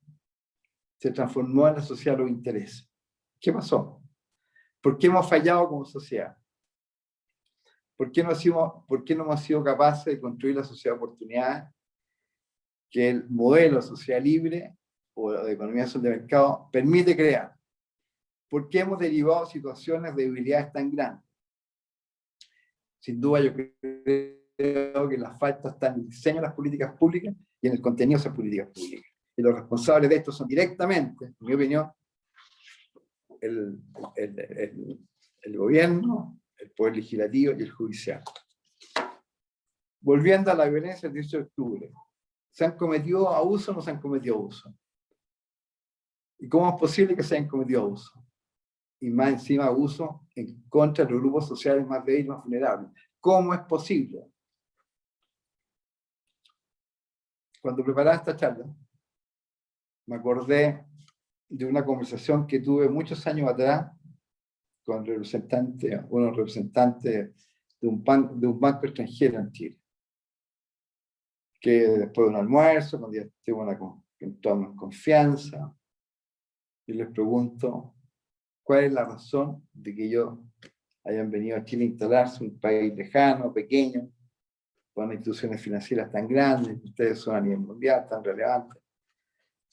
se transformó en la sociedad de los intereses? ¿Qué pasó? ¿Por qué hemos fallado como sociedad? ¿Por qué no hemos sido capaces de construir la sociedad de oportunidades que el modelo de sociedad libre o de economía de mercado permite crear? ¿Por qué hemos derivado situaciones de debilidades tan grandes? Sin duda, yo creo que la falta está en el diseño de las políticas públicas y en el contenido de esas políticas públicas. Y los responsables de esto son directamente, en mi opinión, el gobierno, el poder legislativo y el judicial. Volviendo a la violencia del 18 de octubre, ¿se han cometido abusos o no se han cometido abusos? ¿Y cómo es posible que se hayan cometido abusos? Y más encima abusos en contra de los grupos sociales más débiles y más vulnerables. ¿Cómo es posible? Cuando preparaba esta charla, me acordé de una conversación que tuve muchos años atrás con unos representantes de un banco extranjero en Chile, que después de un almuerzo, cuando ya estuvo en toda confianza, y les pregunto, ¿cuál es la razón de que ellos hayan venido a Chile a instalarse, un país lejano, pequeño, con instituciones financieras tan grandes, ustedes son a nivel mundial, tan relevantes?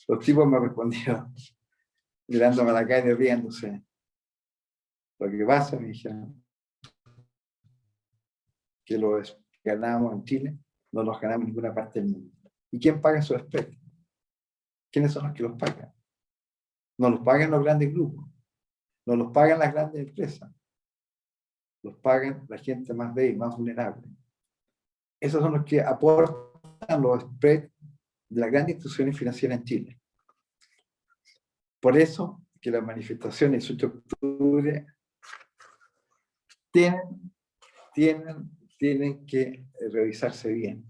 Los tipos me respondieron, mirándome a la cara y riéndose. Lo que pasa, me dijeron, que los ganamos en Chile, no los ganamos en ninguna parte del mundo. ¿Y quién paga esos spreads? ¿Quiénes son los que los pagan? No los pagan los grandes grupos, no los pagan las grandes empresas, los pagan la gente más débil, más vulnerable. Esos son los que aportan los spreads de las grandes instituciones financieras en Chile. Por eso que las manifestaciones del 18 de octubre tienen que revisarse bien,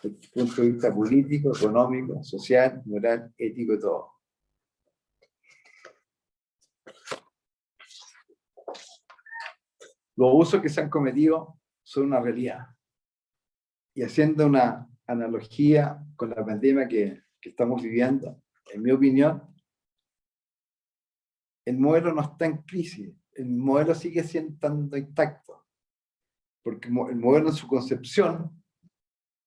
desde el punto de vista político, económico, social, moral, ético y todo. Los abusos que se han cometido son una realidad. Y haciendo una analogía con la pandemia que estamos viviendo, en mi opinión, el modelo no está en crisis, el modelo sigue siendo intacto, porque el modelo en su concepción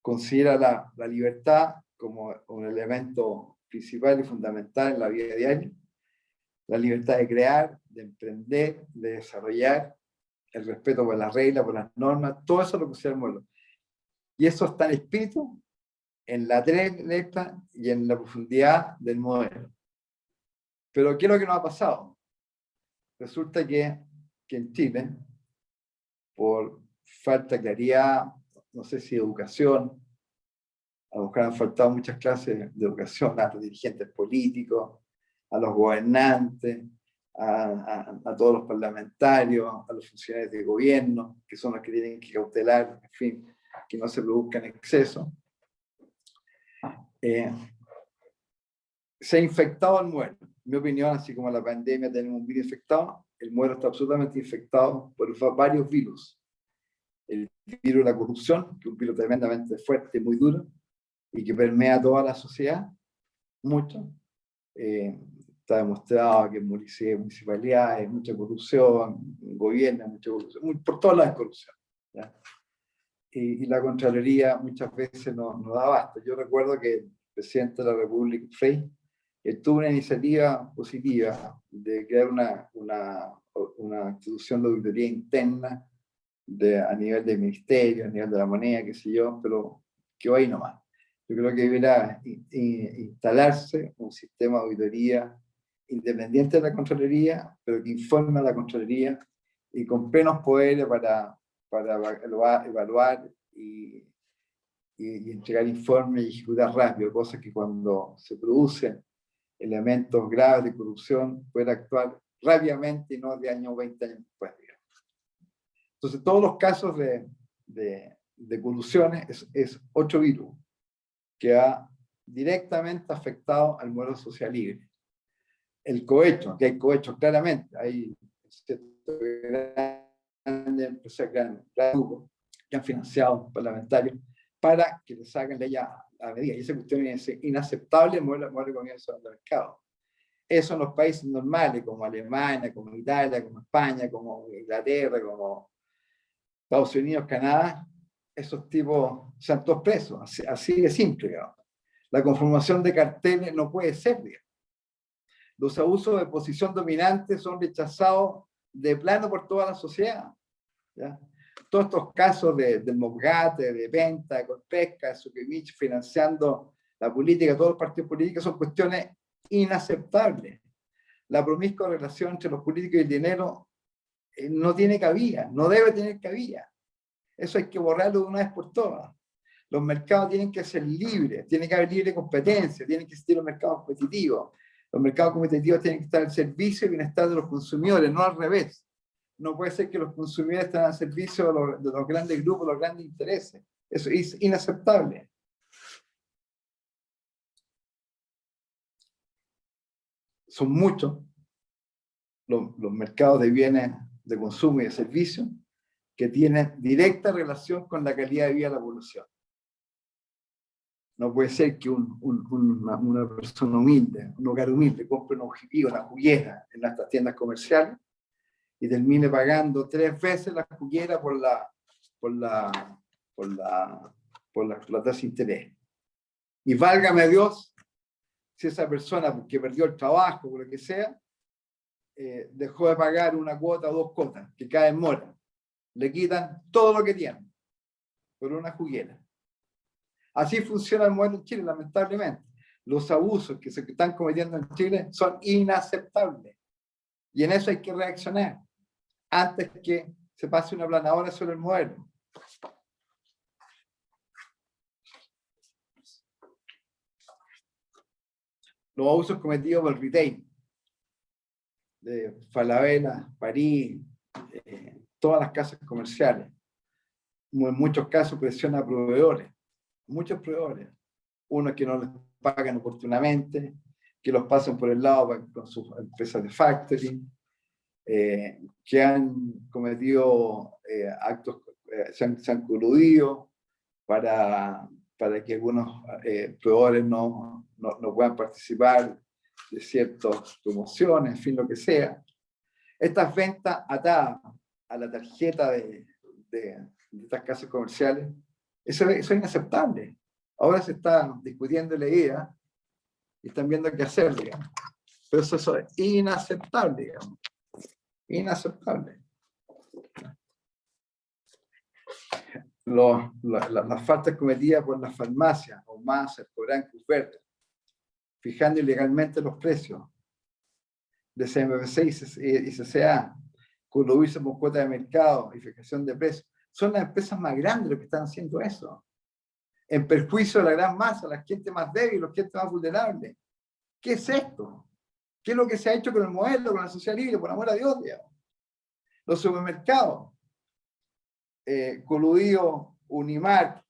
considera la libertad como un elemento principal y fundamental en la vida diaria, la libertad de crear, de emprender, de desarrollar, el respeto por las reglas, por las normas, todo eso es lo que se llama. Y eso está en espíritu, en la letra y en la profundidad del modelo. Pero ¿qué es lo que nos ha pasado? Resulta que en Chile, por falta de claridad, no sé si educación, a lo mejor han faltado muchas clases de educación a los dirigentes políticos, a los gobernantes, a todos los parlamentarios, a los funcionarios de gobierno, que son los que tienen que cautelar, en fin, que no se produzcan excesos. Se ha infectado el modelo. En mi opinión, así como la pandemia tenemos un virus infectado, el modelo está absolutamente infectado por varios virus. El virus de la corrupción, que es un virus tremendamente fuerte, muy duro, y que permea toda la sociedad, mucho. Está demostrado que en municipalidades, mucha corrupción, gobierno, mucha corrupción, por todas las corrupción. ¿Ya? Y la Contraloría muchas veces no da abasto. Yo recuerdo que el presidente de la República, Frei, tuvo una iniciativa positiva de crear una institución de auditoría interna a nivel del ministerio, a nivel de la moneda, qué sé yo, pero quedó ahí nomás. Yo creo que deberá instalarse un sistema de auditoría independiente de la Contraloría, pero que informe a la Contraloría y con plenos poderes para evaluar y entregar informes y ejecutar rápido, cosas que cuando se producen elementos graves de corrupción pueden actuar rápidamente y no de años 20 años después. Entonces, todos los casos de colusiones es otro virus que ha directamente afectado al modelo social libre. El cohecho, que hay cohechos claramente, hay grandes empresas grandes que han financiado parlamentarios para que le saquen ley a medida. Y esa cuestión es inaceptable en el modelo de economía de mercado. Eso en los países normales, como Alemania, como Italia, como España, como Inglaterra, como Estados Unidos, Canadá, esos tipos sean todos presos, así de simple, digamos. La conformación de carteles no puede ser, digamos. Los abusos de posición dominante son rechazados de plano por toda la sociedad. ¿Ya? Todos estos casos del Mobgate, de Penta, de Colpesca, de Suquevich, financiando la política, todos los partidos políticos, son cuestiones inaceptables. La promiscua relación entre los políticos y el dinero no tiene cabida, no debe tener cabida. Eso hay que borrarlo de una vez por todas. Los mercados tienen que ser libres, tiene que haber libre competencia, tienen que existir los mercados competitivos. Los mercados competitivos tienen que estar al servicio y bienestar de los consumidores, no al revés. No puede ser que los consumidores estén al servicio de los grandes grupos, los grandes intereses. Eso es inaceptable. Son muchos los mercados de bienes de consumo y de servicios que tienen directa relación con la calidad de vida de la población. No puede ser que una persona humilde, un hogar humilde, compre una juguera en las tiendas comerciales y termine pagando 3 veces la juguera por la tasa de interés. Y válgame Dios, si esa persona que perdió el trabajo, por lo que sea, dejó de pagar una cuota o 2 cuotas, que caen en mora. Le quitan todo lo que tienen por una juguera. Así funciona el modelo en Chile, lamentablemente. Los abusos que se están cometiendo en Chile son inaceptables. Y en eso hay que reaccionar, antes que se pase una planadora sobre el modelo. Los abusos cometidos por el retail, de Falabella, París, todas las casas comerciales. En muchos casos presiona a proveedores, muchos proveedores. Unos que no les pagan oportunamente, que los pasan por el lado con sus empresas de factoring, que han cometido actos, se han coludido para que algunos proveedores no puedan participar de ciertas promociones, en fin, lo que sea. Estas ventas atadas a la tarjeta de estas casas comerciales, eso es inaceptable. Ahora se está discutiendo la idea, y están viendo qué hacer, digamos. Pero eso es inaceptable, digamos. Inaceptable. Las faltas cometidas por las farmacias o más cobran Cruz Verde, fijando ilegalmente los precios de CMBC y CCA, con lo hizo por cuota de mercado y fijación de precios. Son las empresas más grandes las que están haciendo eso, en perjuicio de la gran masa, la gente más débil, los gente más vulnerables. ¿Qué es esto? ¿Qué es lo que se ha hecho con el modelo, con la sociedad libre, por amor a Dios, digamos? Los supermercados, coludido Unimark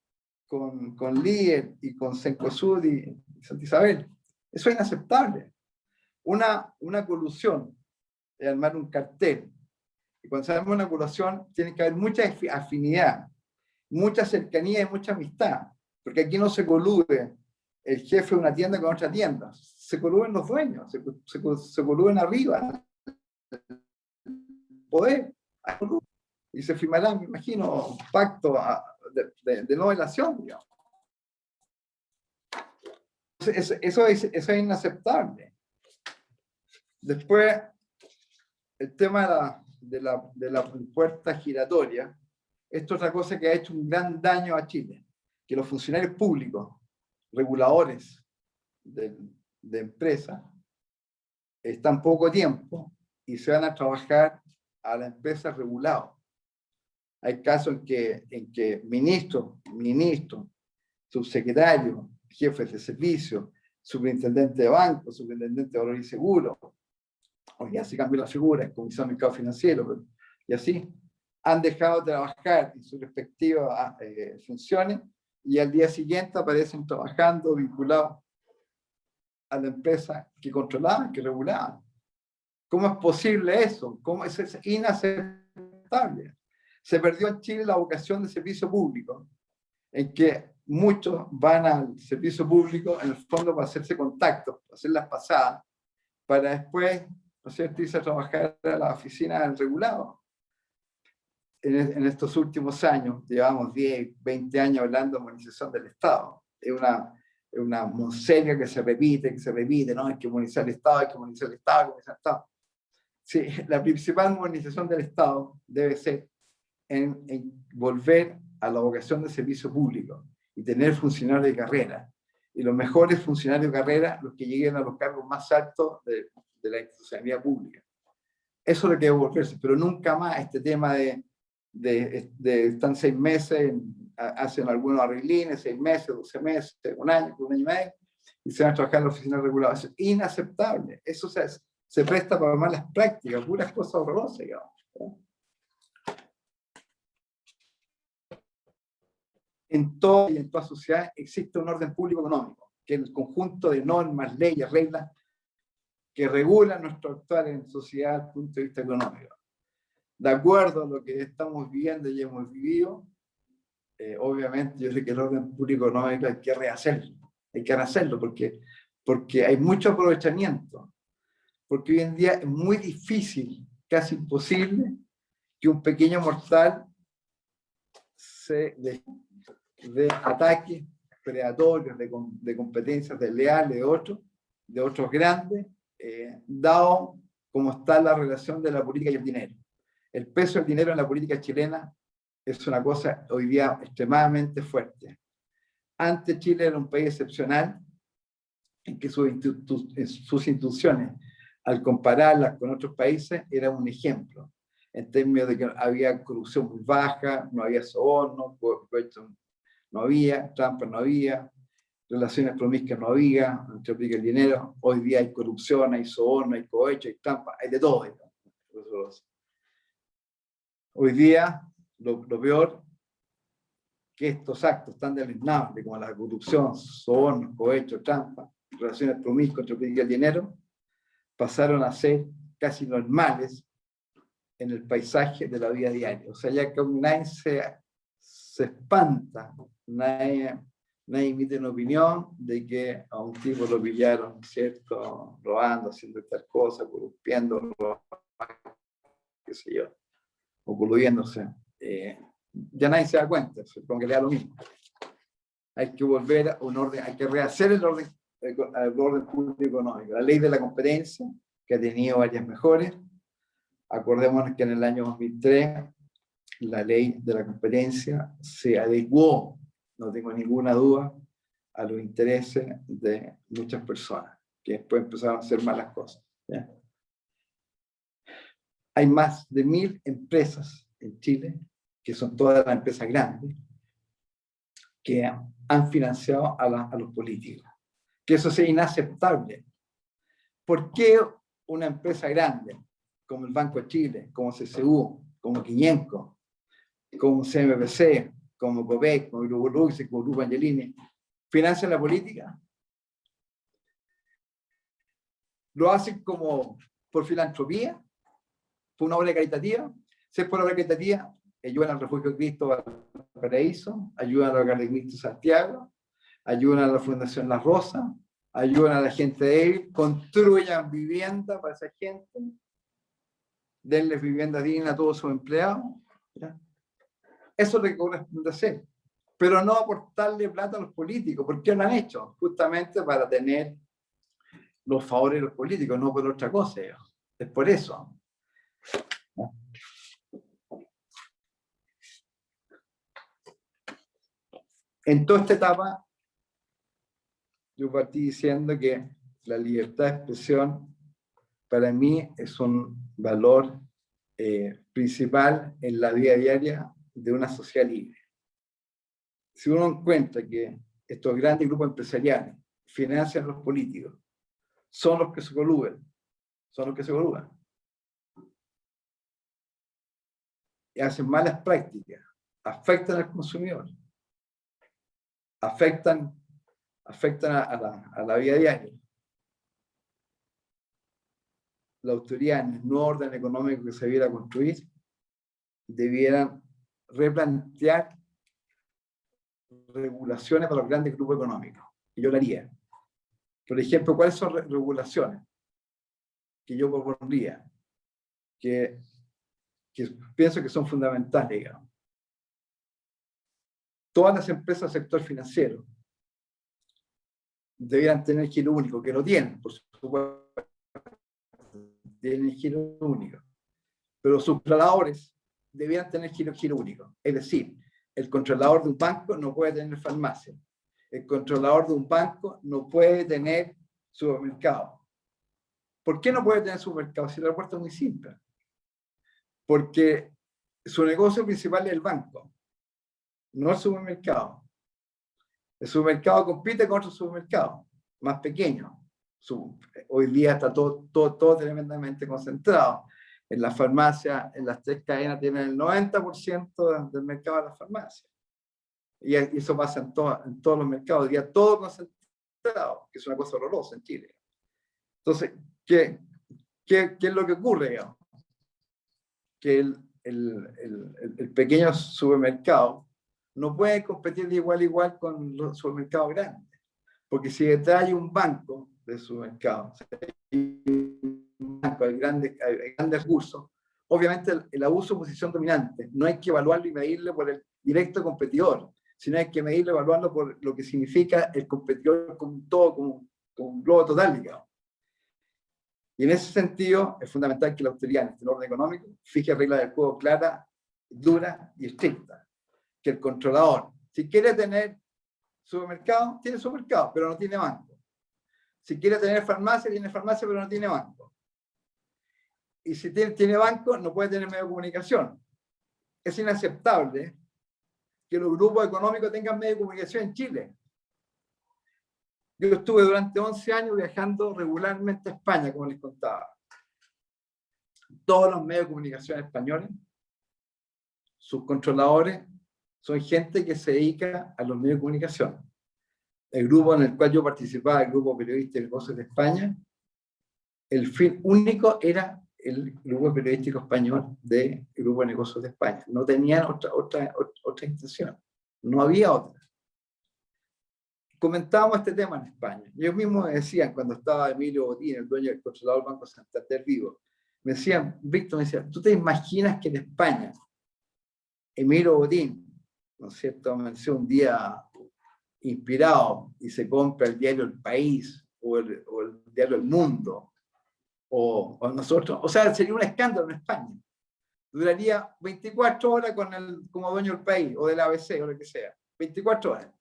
con Líder y con Cencosud y Santa Isabel. Eso es inaceptable. Una colusión es armar un cartel. Y cuando se arma una colusión, tiene que haber mucha afinidad, mucha cercanía y mucha amistad. Porque aquí no se colude el jefe de una tienda con otra tienda. Se coluden los dueños, se coluden arriba. Poder. Y se firmará, me imagino, un pacto de no violación, digamos. Eso es inaceptable. Después, el tema de la puerta giratoria, esto es otra cosa que ha hecho un gran daño a Chile, que los funcionarios públicos, reguladores de empresas, están poco tiempo y se van a trabajar a la empresa regulada. Hay casos en que ministros, subsecretarios, jefes de servicio, superintendente de banco, superintendente de valor y seguro, hoy ya se cambió la figura, es comisión de mercado financiero, y así, han dejado de trabajar en sus respectivas funciones y al día siguiente aparecen trabajando vinculados a la empresa que controlaban, que regulaban. ¿Cómo es posible eso? ¿Cómo es inaceptable? Se perdió en Chile la vocación de servicio público, en que muchos van al servicio público en el fondo para hacerse contactos, para hacer las pasadas, para después, ¿no es cierto?, irse a trabajar a la oficina del regulado. En estos últimos años, llevamos 10, 20 años hablando de modernización del Estado. Es una monseria que se repite, ¿no? Hay que modernizar el Estado, hay que modernizar el Estado, hay que modernizar el Estado. Sí, la principal modernización del Estado debe ser en volver a la vocación de servicio público y tener funcionarios de carrera. Y los mejores funcionarios de carrera, los que lleguen a los cargos más altos de la institucionalidad pública. Eso es lo que debe volverse, pero nunca más este tema de están 6 meses, hacen algunos arreglines, 6 meses, 12 meses, un año y medio, y se van a trabajar en la oficina regulada. Eso es inaceptable. Eso se presta para malas prácticas, puras cosas horrorosas, digamos. En toda sociedad existe un orden público económico, que es el conjunto de normas, leyes, reglas que regulan nuestro actuar en sociedad desde el punto de vista económico. De acuerdo a lo que estamos viviendo y hemos vivido, obviamente yo sé que el orden público económico hay que rehacerlo, porque hay mucho aprovechamiento, porque hoy en día es muy difícil, casi imposible, que un pequeño mortal de ataques predatorios, de competencias desleales de otros grandes, dado como está la relación de la política y el dinero. El peso del dinero en la política chilena es una cosa hoy día extremadamente fuerte. Antes Chile era un país excepcional en que sus instituciones, al compararlas con otros países, eran un ejemplo, en términos de que había corrupción muy baja, no había soborno, no había, trampas no había, relaciones promiscuas no había, no se aplica el dinero. Hoy día hay corrupción, hay soborno, hay cohecho, hay trampa, hay de todo. Hoy día, lo peor, que estos actos tan deleznables como la corrupción, soborno, cohecho, trampa, relaciones promiscuas, se aplica el dinero, pasaron a ser casi normales en el paisaje de la vida diaria. O sea, ya que nadie se espanta, nadie emite una opinión de que a un tipo lo pillaron, ¿cierto?, robando, haciendo tal cosa, corrompiendo, qué sé yo, o coluyéndose. Ya nadie se da cuenta, supongo que le da lo mismo. Hay que volver a un orden, hay que rehacer el orden al orden público económico. La ley de la competencia, que ha tenido varias mejoras. Acordémonos que en el año 2003 la ley de la competencia se adecuó, no tengo ninguna duda, a los intereses de muchas personas, que después empezaron a hacer malas cosas. ¿Ya? Hay más de 1000 empresas en Chile, que son todas las empresas grandes, que han financiado a los políticos. Que eso sea inaceptable. ¿Por qué una empresa grande, como el Banco de Chile, como CCU, como Quiñenco, como CMPC, como Copec, como Grupo Luxe, como Grupo Angelini, financian la política? ¿Lo hacen como por filantropía? ¿Por una obra caritativa? Si es por obra caritativa, ayudan al Refugio Cristo Valparaíso, ayudan al Hogar de Cristo Santiago, ayudan a la Fundación La Rosa, ayudan a la gente débil, construyan vivienda para esa gente, denles vivienda digna a todos sus empleados. ¿Ya? Eso es lo que corresponde hacer. Pero no aportarle plata a los políticos. ¿Por qué lo han hecho? Justamente para tener los favores de los políticos, no por otra cosa. Es por eso. En toda esta etapa, yo partí diciendo que la libertad de expresión para mí es un valor principal en la vida diaria de una sociedad libre. Si uno encuentra que estos grandes grupos empresariales financian a los políticos, son los que se coluben, y hacen malas prácticas, afectan al consumidor, afectan a la vida diaria. La autoridad en el nuevo orden económico que se debiera construir debieran replantear regulaciones para los grandes grupos económicos. Y yo lo haría. Por ejemplo, ¿cuáles son regulaciones que yo propondría? Que pienso que son fundamentales, digamos. Todas las empresas del sector financiero debieran tener giro único, que lo tienen, por supuesto, tienen giro único. Pero sus controladores debieran tener giro único. Es decir, el controlador de un banco no puede tener farmacia. El controlador de un banco no puede tener supermercado. ¿Por qué no puede tener supermercado? Si la respuesta es muy simple. Porque su negocio principal es el banco, no el supermercado. El supermercado compite con otros supermercados más pequeños. Hoy día está todo tremendamente concentrado. En las farmacias, en las 3 cadenas tienen el 90% del mercado de las farmacias. Y eso pasa en todos los mercados. Hoy día todo concentrado, que es una cosa horrorosa en Chile. Entonces, ¿qué es lo que ocurre, digamos? Que el pequeño supermercado no puede competir de igual a igual con los supermercados grandes. Porque si detrás hay un banco de supermercados, hay grandes recursos, obviamente el abuso de posición dominante no hay que evaluarlo y medirlo por el directo competidor, sino hay que medirlo y evaluarlo por lo que significa el competidor como todo, como un globo total, digamos. Y en ese sentido es fundamental que la autoridad en este orden económico fije reglas del juego claras, duras y estrictas. Que el controlador, si quiere tener supermercado, tiene supermercado, pero no tiene banco. Si quiere tener farmacia, tiene farmacia, pero no tiene banco. Y si tiene banco, no puede tener medio de comunicación. Es inaceptable que los grupos económicos tengan medio de comunicación en Chile. Yo estuve durante 11 años viajando regularmente a España, como les contaba. Todos los medios de comunicación españoles, sus controladores, son gente que se dedica a los medios de comunicación. El grupo en el cual yo participaba, el grupo periodístico de Voces de España, el fin único era el grupo periodístico español del Grupo de Negocios de España. No tenían otra intención. No había otra. Comentábamos este tema en España. Ellos mismos me decían, cuando estaba Emilio Botín, el dueño del controlador del Banco Santander vivo, me decían, Víctor, me decía, ¿tú te imaginas que en España Emilio Botín, ¿no es cierto?, me decía un día inspirado y se compra el diario El País o el diario El Mundo, o nosotros, o sea, sería un escándalo en España. Duraría 24 horas como dueño del país, o del ABC, o lo que sea. 24 horas.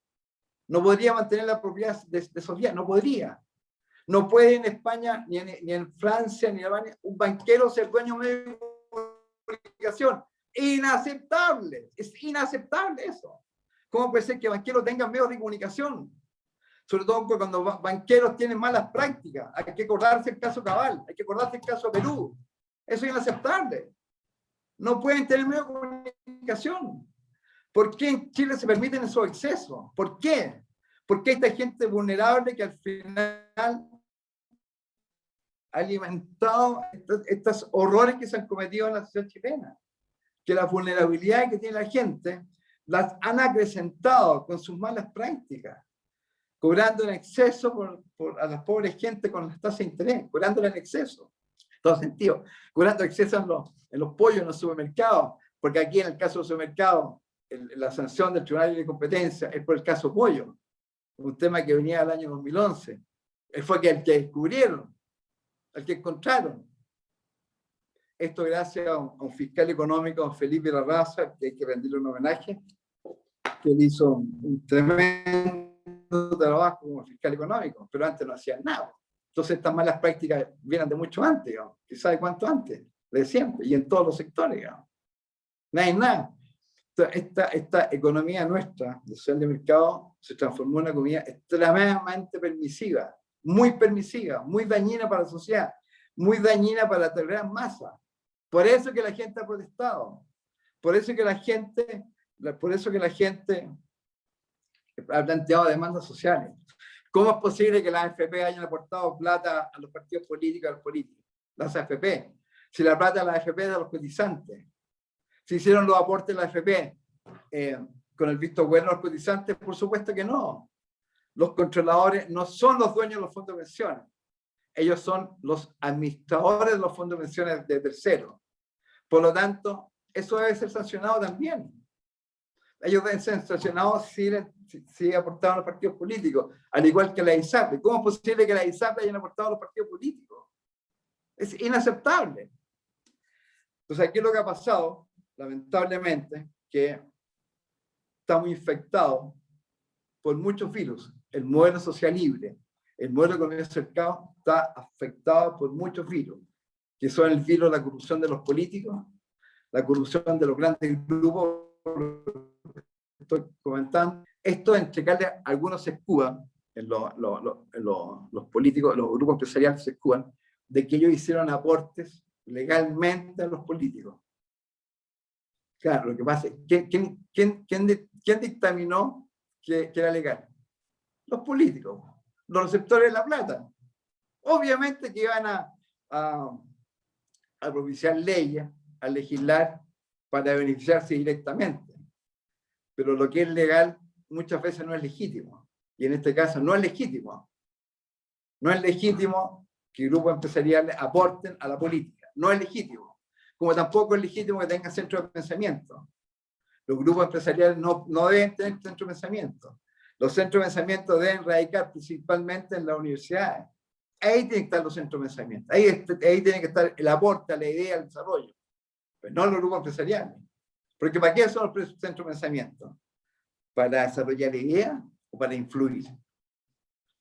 No podría mantener la propiedad de esos días, no podría. No puede en España, ni en Francia, ni en Alemania, un banquero ser dueño de comunicación. Inaceptable, es inaceptable eso. ¿Cómo puede ser que banqueros tengan medios de comunicación? Sobre todo cuando banqueros tienen malas prácticas. Hay que acordarse el caso Cabal, hay que acordarse el caso Perú. Eso es inaceptable. No pueden tener medios de comunicación. ¿Por qué en Chile se permiten esos excesos? ¿Por qué? Porque esta gente vulnerable que al final ha alimentado estos horrores que se han cometido en la sociedad chilena. Que la vulnerabilidad que tiene la gente las han acrecentado con sus malas prácticas, cobrando en exceso a las pobres gente con las tasas de interés, cobrándola en exceso, en todo sentido, cobrando exceso en los pollos en los supermercados, porque aquí en el caso del supermercado, la sanción del Tribunal de Competencia es por el caso pollo, un tema que venía del año 2011. Él fue el que descubrieron, el que encontraron. Esto gracias a un fiscal económico, Felipe Larraza, que hay que rendirle un homenaje, que él hizo un tremendo trabajo como fiscal económico, pero antes no hacían nada. Entonces estas malas prácticas vienen de mucho antes, digamos. ¿Y sabe cuánto antes? De siempre, y en todos los sectores, digamos. Nada. Esta economía nuestra, de social de mercado, se transformó en una economía extremadamente permisiva, muy dañina para la sociedad, muy dañina para la gran masa. Por eso que la gente ha protestado, por eso que la gente ha planteado demandas sociales. ¿Cómo es posible que las AFP hayan aportado plata a los partidos políticos, a los políticos? Las AFP. Si la plata de las AFP es de los cotizantes. ¿Se hicieron los aportes de la AFP con el visto bueno de los cotizantes? Por supuesto que no. Los controladores no son los dueños de los fondos de pensiones. Ellos son los administradores de los fondos de pensiones de terceros. Por lo tanto, eso debe ser sancionado también. Ellos deben ser sancionados si aportaron a los partidos políticos, al igual que la ISAPRE. ¿Cómo es posible que la ISAPRE hayan aportado a los partidos políticos? Es inaceptable. Entonces, aquí lo que ha pasado, lamentablemente, que estamos infectados por muchos virus. El modelo social libre, el modelo de economía cercano está afectado por muchos virus, que son el virus de la corrupción de los políticos, la corrupción de los grandes grupos, estoy comentando. Esto entre que algunos se escudan, los políticos, los grupos empresariales se escudan, de que ellos hicieron aportes legalmente a los políticos. Claro, lo que pasa es, ¿quién dictaminó que era legal? Los políticos, los receptores de la plata. Obviamente que iban a propiciar leyes, a legislar para beneficiarse directamente. Pero lo que es legal muchas veces no es legítimo. Y en este caso no es legítimo. No es legítimo que grupos empresariales aporten a la política. No es legítimo. Como tampoco es legítimo que tengan centros de pensamiento. Los grupos empresariales no deben tener centros de pensamiento. Los centros de pensamiento deben radicar principalmente en las universidades. Ahí tienen que estar los centros de pensamiento. Ahí tiene que estar el aporte a la idea, al desarrollo. Pero no los grupos empresariales. Porque ¿para qué son los centros de pensamiento? ¿Para desarrollar ideas o para influir?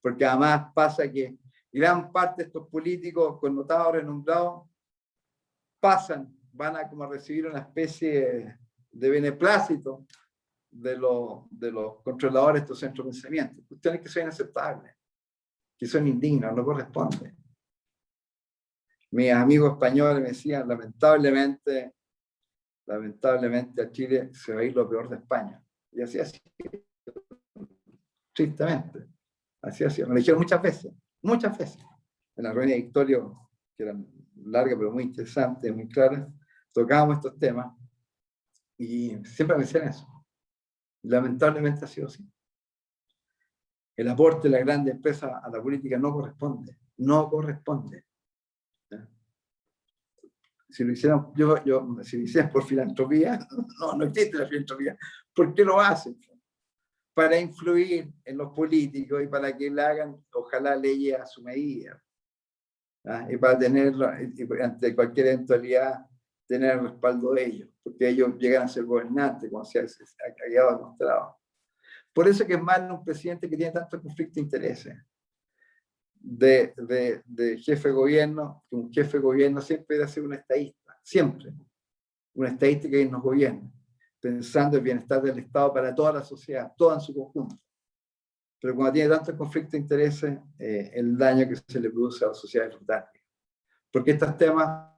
Porque además pasa que gran parte de estos políticos connotados, renombrados, van a como recibir una especie de beneplácito de los controladores de estos centros de pensamiento. Cuestiones que son inaceptables, que son indignas, no corresponden. Mis amigos españoles me decían, lamentablemente a Chile se va a ir lo peor de España. Y así ha sido. Tristemente. Así ha sido. Me lo dijeron muchas veces. En la reunión de Victorio, que eran largas pero muy interesantes, muy claras, tocábamos estos temas y siempre me decían eso. Lamentablemente ha sido así. El aporte de la grande empresa a la política no corresponde. No corresponde. Si lo hicieran, si lo hicieran por filantropía, no existe la filantropía. ¿Por qué lo hacen? para influir en los políticos y para que le hagan, ojalá, leyes a su medida. ¿Ah? Y para tenerlo, y ante cualquier eventualidad, tener el respaldo de ellos, porque ellos llegan a ser gobernantes, como se ha quedado demostrado. Por eso que es malo un presidente que tiene tanto conflicto de intereses de jefe de gobierno, que un jefe de gobierno siempre debe ser un estadista, siempre, un estadista que nos gobierna, pensando en el bienestar del Estado para toda la sociedad, toda en su conjunto. Pero cuando tiene tantos conflictos de intereses, el daño que se le produce a la sociedad es brutal. Porque estos temas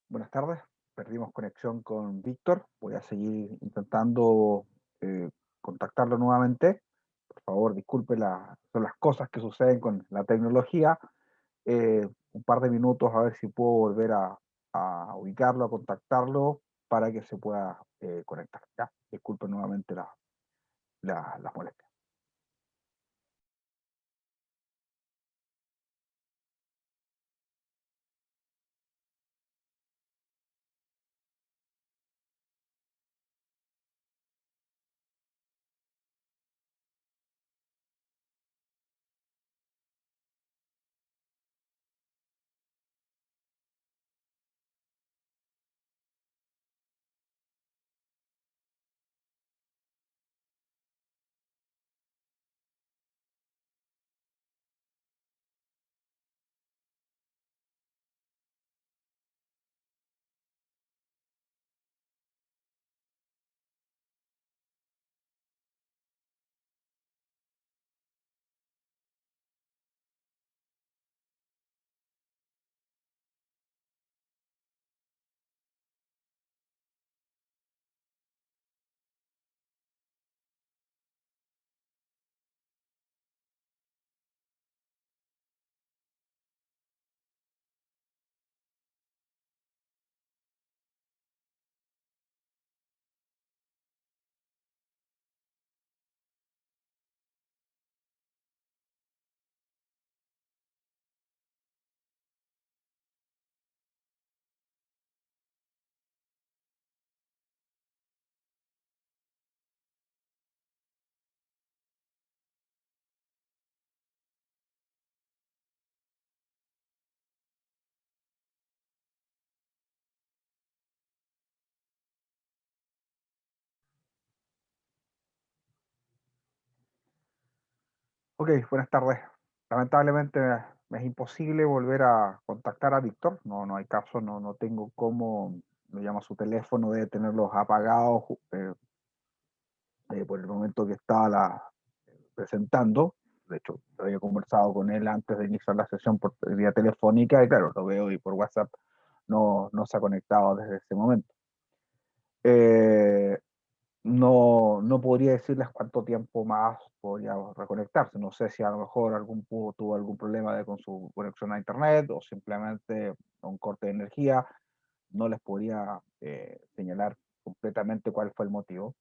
Buenas tardes, perdimos conexión con Víctor. Voy a seguir intentando contactarlo nuevamente. Por favor, disculpe, son las cosas que suceden con la tecnología. Un par de minutos a ver si puedo volver a ubicarlo, a contactarlo para que se pueda conectar. ¿Ya? Disculpe nuevamente las molestias. Ok, buenas tardes. Lamentablemente me es imposible volver a contactar a Víctor. No hay caso, no tengo cómo. Me llama su teléfono, debe tenerlos apagados por el momento que estaba presentando. De hecho, había conversado con él antes de iniciar la sesión por vía telefónica y claro, lo veo y por WhatsApp no se ha conectado desde ese momento. Eh, no podría decirles cuánto tiempo más podría reconectarse. No sé si a lo mejor tuvo algún problema con su conexión a internet o simplemente un corte de energía. No les podría señalar completamente cuál fue el motivo.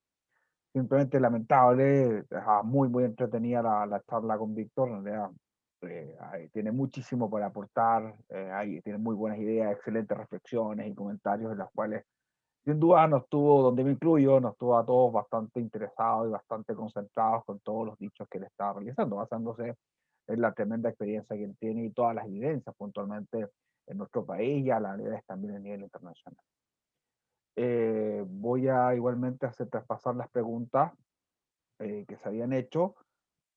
Simplemente lamentable, muy entretenida la charla con Víctor. En realidad, tiene muchísimo para aportar, tiene muy buenas ideas, excelentes reflexiones y comentarios en las cuales sin duda nos tuvo, donde me incluyo, nos tuvo a todos bastante interesados y bastante concentrados con todos los dichos que él estaba realizando, basándose en la tremenda experiencia que él tiene y todas las evidencias puntualmente en nuestro país y a la vez también a nivel internacional. Voy a igualmente hacer traspasar las preguntas que se habían hecho.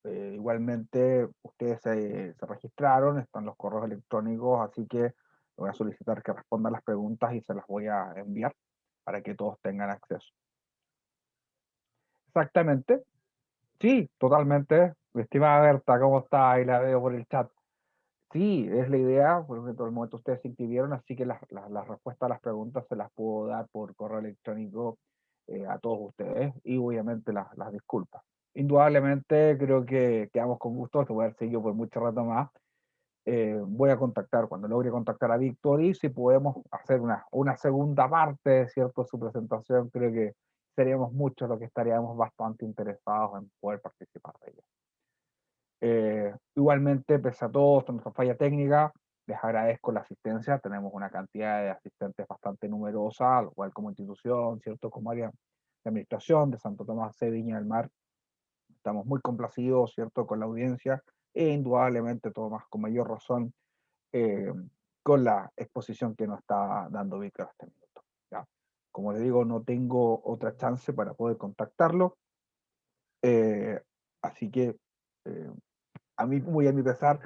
Igualmente, ustedes se registraron, están los correos electrónicos, así que voy a solicitar que respondan las preguntas y se las voy a enviar para que todos tengan acceso. Exactamente. Sí, totalmente. Mi estimada Berta, ¿cómo está? Ahí la veo por el chat. Sí, es la idea, porque en todo el momento ustedes se inscribieron, así que las respuestas a las preguntas se las puedo dar por correo electrónico a todos ustedes y obviamente las disculpas. Indudablemente creo que quedamos con gusto, te voy a dar seguido por mucho rato más. Voy a contactar, cuando logre contactar a Víctor y si podemos hacer una segunda parte, ¿cierto? Su presentación, creo que seríamos muchos los que estaríamos bastante interesados en poder participar de ella. Igualmente, pese a todo, esta nuestra falla técnica, les agradezco la asistencia. Tenemos una cantidad de asistentes bastante numerosa, lo cual como institución, ¿cierto? Como área de administración de Santo Tomás de Viña del Mar, estamos muy complacidos, ¿cierto? Con la audiencia e indudablemente, todo más con mayor razón, eh, con la exposición que nos está dando Víctor hasta este minuto. ¿Ya? Como les digo, no tengo otra chance para poder contactarlo, así que a mí, muy a mi pesar,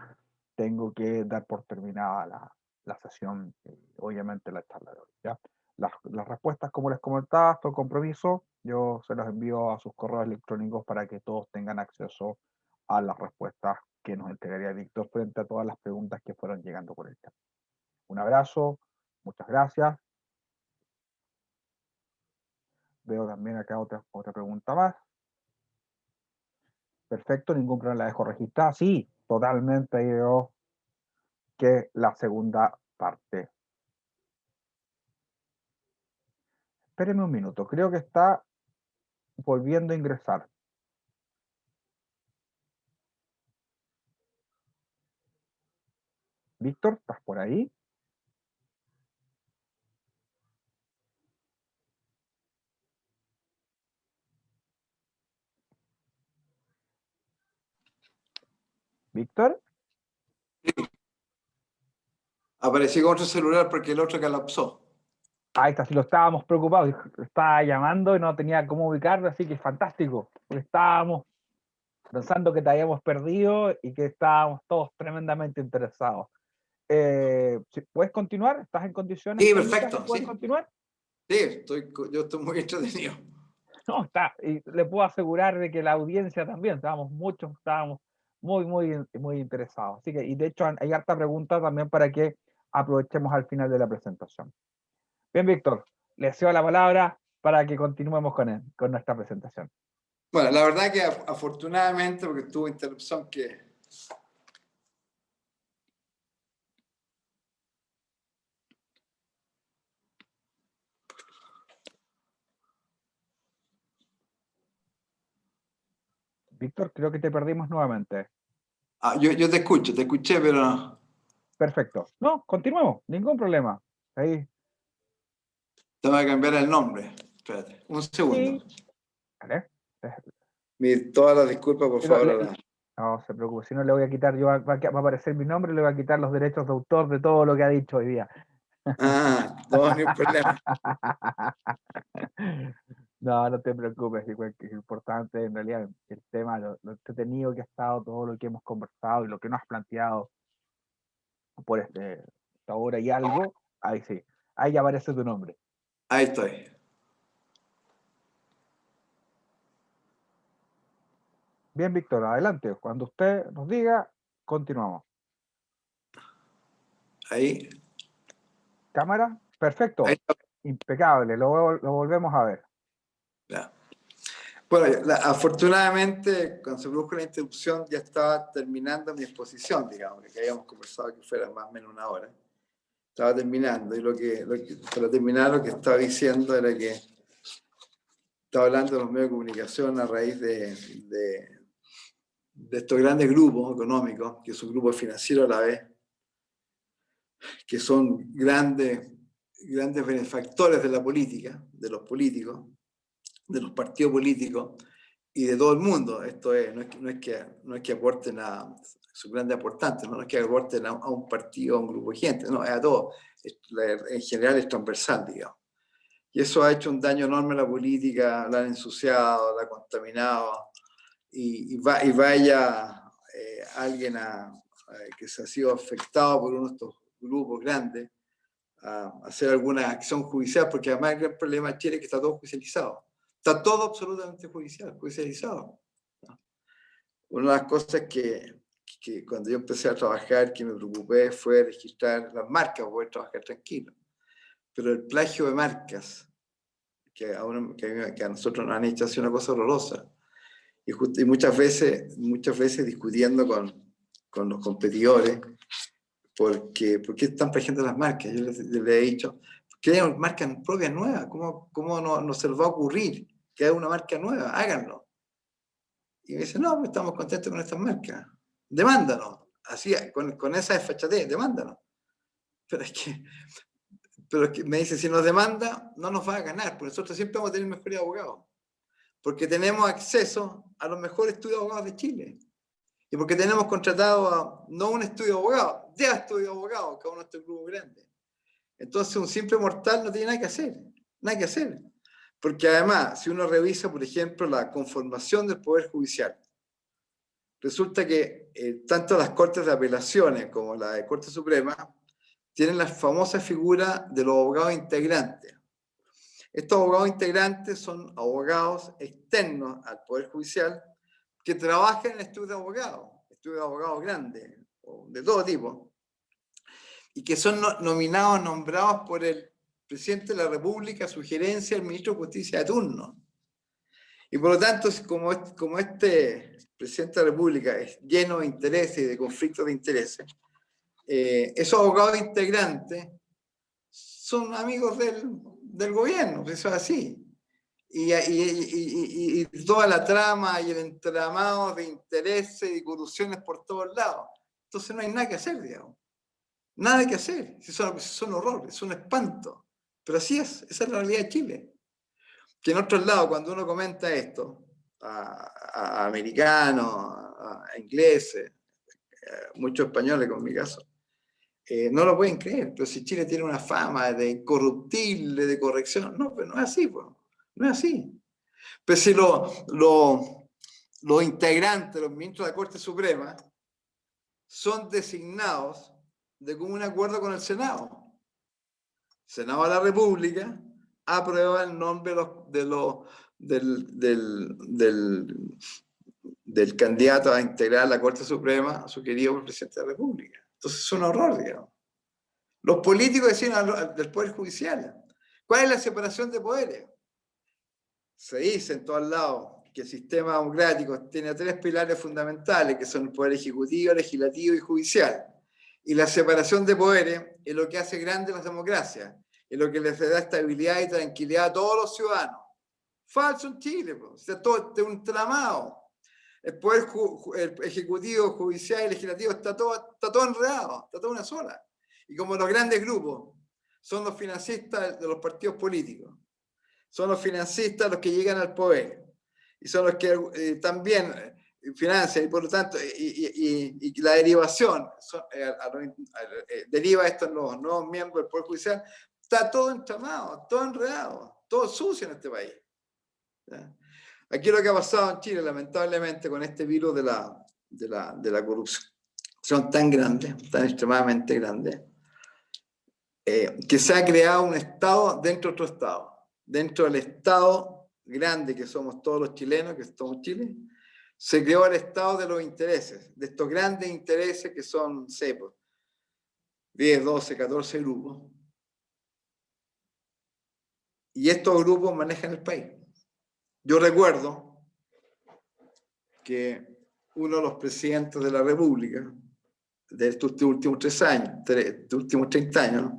tengo que dar por terminada la sesión, obviamente la charla de hoy. ¿Ya? Las respuestas, como les comentaba, esto compromiso, yo se las envío a sus correos electrónicos para que todos tengan acceso a las respuestas que nos entregaría Víctor frente a todas las preguntas que fueron llegando por el chat. Un abrazo, muchas gracias. Veo también acá otra pregunta más. Perfecto, ningún problema, la dejo registrada. Sí, totalmente, ahí veo que la segunda parte. Espéreme un minuto, creo que está volviendo a ingresar. Víctor, ¿estás por ahí? ¿Víctor? Aparecí con otro celular porque el otro colapsó. Ahí está, si lo estábamos preocupados, estaba llamando y no tenía cómo ubicarlo, así que fantástico, porque estábamos pensando que te habíamos perdido y que estábamos todos tremendamente interesados. ¿Puedes continuar? ¿Estás en condiciones Sí, técnicas de perfecto, poder sí. continuar? Sí, yo estoy muy entretenido. No, está, y le puedo asegurar de que la audiencia también, estábamos muy interesados. Así que, y de hecho hay harta pregunta también para que aprovechemos al final de la presentación. Bien, Víctor, le cedo la palabra para que continuemos con nuestra presentación. Bueno, la verdad que afortunadamente, porque tuvo interrupción que... Víctor, creo que te perdimos nuevamente. yo te escuché, pero... Perfecto. No, continuemos, ningún problema. Ahí. Tengo que cambiar el nombre. Espérate, un segundo. Sí. Vale. Todas las disculpas, por No, favor. no se preocupe, si no le voy a quitar, va a aparecer mi nombre y le voy a quitar los derechos de autor de todo lo que ha dicho hoy día. No, ni un problema. No, no te preocupes, igual que es importante en realidad el tema, lo entretenido que ha estado, todo lo que hemos conversado y lo que nos has planteado por esta hora y algo, ahí sí, ahí ya aparece tu nombre. Ahí estoy. Bien, Víctor, adelante, cuando usted nos diga, continuamos. Ahí. ¿Cámara? Ahí Perfecto, está. impecable, lo volvemos a ver. Ya. Bueno, afortunadamente, cuando se produjo la interrupción, ya estaba terminando mi exposición, digamos, que habíamos conversado que fuera más o menos una hora. Estaba terminando, y para terminar lo que estaba diciendo era que estaba hablando de los medios de comunicación a raíz de estos grandes grupos económicos, que son grupos financieros a la vez, que son grandes benefactores de la política, de los políticos, de los partidos políticos y de todo el mundo. Esto es, no es que aporten a sus grandes aportantes, no es que aporten a un partido, a un grupo de gente, no, es a todos. En general es transversal, digamos. Y eso ha hecho un daño enorme a la política, la han ensuciado, la ha contaminado, y vaya alguien que se ha sido afectado por uno de estos grupos grandes a hacer alguna acción judicial, porque además el gran problema de Chile es que está todo judicializado. Está todo absolutamente judicializado. Una de las cosas que cuando yo empecé a trabajar, que me preocupé, fue registrar las marcas para poder trabajar tranquilo. Pero el plagio de marcas, que a nosotros nos han hecho hacer una cosa horrorosa, y muchas veces discutiendo con los competidores, ¿por qué están plagiando las marcas? Yo les he dicho, ¿qué hay marcas propias nuevas? ¿Cómo no se les va a ocurrir que haya una marca nueva? Háganlo. Y me dicen, no, pues estamos contentos con estas marcas. Demándanos. Así, con esa desfachatez, demándanos. Pero es que me dice, si nos demanda, no nos va a ganar, porque nosotros siempre vamos a tener mejores abogados. Porque tenemos acceso a los mejores estudios de abogados de Chile. Y porque tenemos contratado no un estudio de abogados, 10 estudios de abogados, cada uno de estos grupos grandes. Entonces un simple mortal no tiene nada que hacer, nada que hacer. Porque además, si uno revisa, por ejemplo, la conformación del Poder Judicial, resulta que tanto las Cortes de Apelaciones como la de Corte Suprema tienen la famosa figura de los abogados integrantes. Estos abogados integrantes son abogados externos al Poder Judicial que trabajan en estudios de abogados grandes, de todo tipo, y que son nombrados por el presidente de la República a sugerencia del ministro de Justicia de turno. Y por lo tanto, como este presidente de la República es lleno de intereses y de conflictos de intereses, esos abogados integrantes son amigos del gobierno, eso es así. Y toda la trama y el entramado de intereses y corrupciones por todos lados. Entonces no hay nada que hacer, digamos. Nada que hacer. Son horrores, es un espanto. Pero así es, esa es la realidad de Chile. Que en otros lados, cuando uno comenta esto, a americanos, a ingleses, muchos españoles, como en mi caso, no lo pueden creer. Pero si Chile tiene una fama de incorruptible, de corrección, no, pero no es así, pues. No es así. Pero si los integrantes, los ministros de la Corte Suprema, son designados de común acuerdo con el Senado. El Senado de la República aprueba el nombre del candidato a integrar la Corte Suprema, sugerido por el presidente de la República. Entonces es un horror, digamos. Los políticos deciden del Poder Judicial. ¿Cuál es la separación de poderes? Se dice en todos lados que el sistema democrático tiene 3 pilares fundamentales, que son el poder ejecutivo, legislativo y judicial. Y la separación de poderes es lo que hace grandes las democracias, es lo que les da estabilidad y tranquilidad a todos los ciudadanos. Falso en Chile, pues. Está todo un tramado. El poder el ejecutivo, judicial y legislativo está todo enredado, está todo una sola. Y como los grandes grupos son los financistas de los partidos políticos, son los financistas los que llegan al poder y son los que también financian, y por lo tanto y la derivación deriva esto en los nuevos miembros del Poder Judicial. Está todo entramado, todo enredado, todo sucio en este país. ¿ya? Aquí lo que ha pasado en Chile, lamentablemente, con este virus de la corrupción tan grande, tan extremadamente grande, que se ha creado un Estado dentro de otro Estado. Dentro del Estado grande que somos todos los chilenos, que somos Chile, se creó el Estado de los intereses, de estos grandes intereses que son, sé, 10, 12, 14 grupos. Y estos grupos manejan el país. Yo recuerdo que uno de los presidentes de la República, de estos últimos 3 años, de estos últimos 30 años,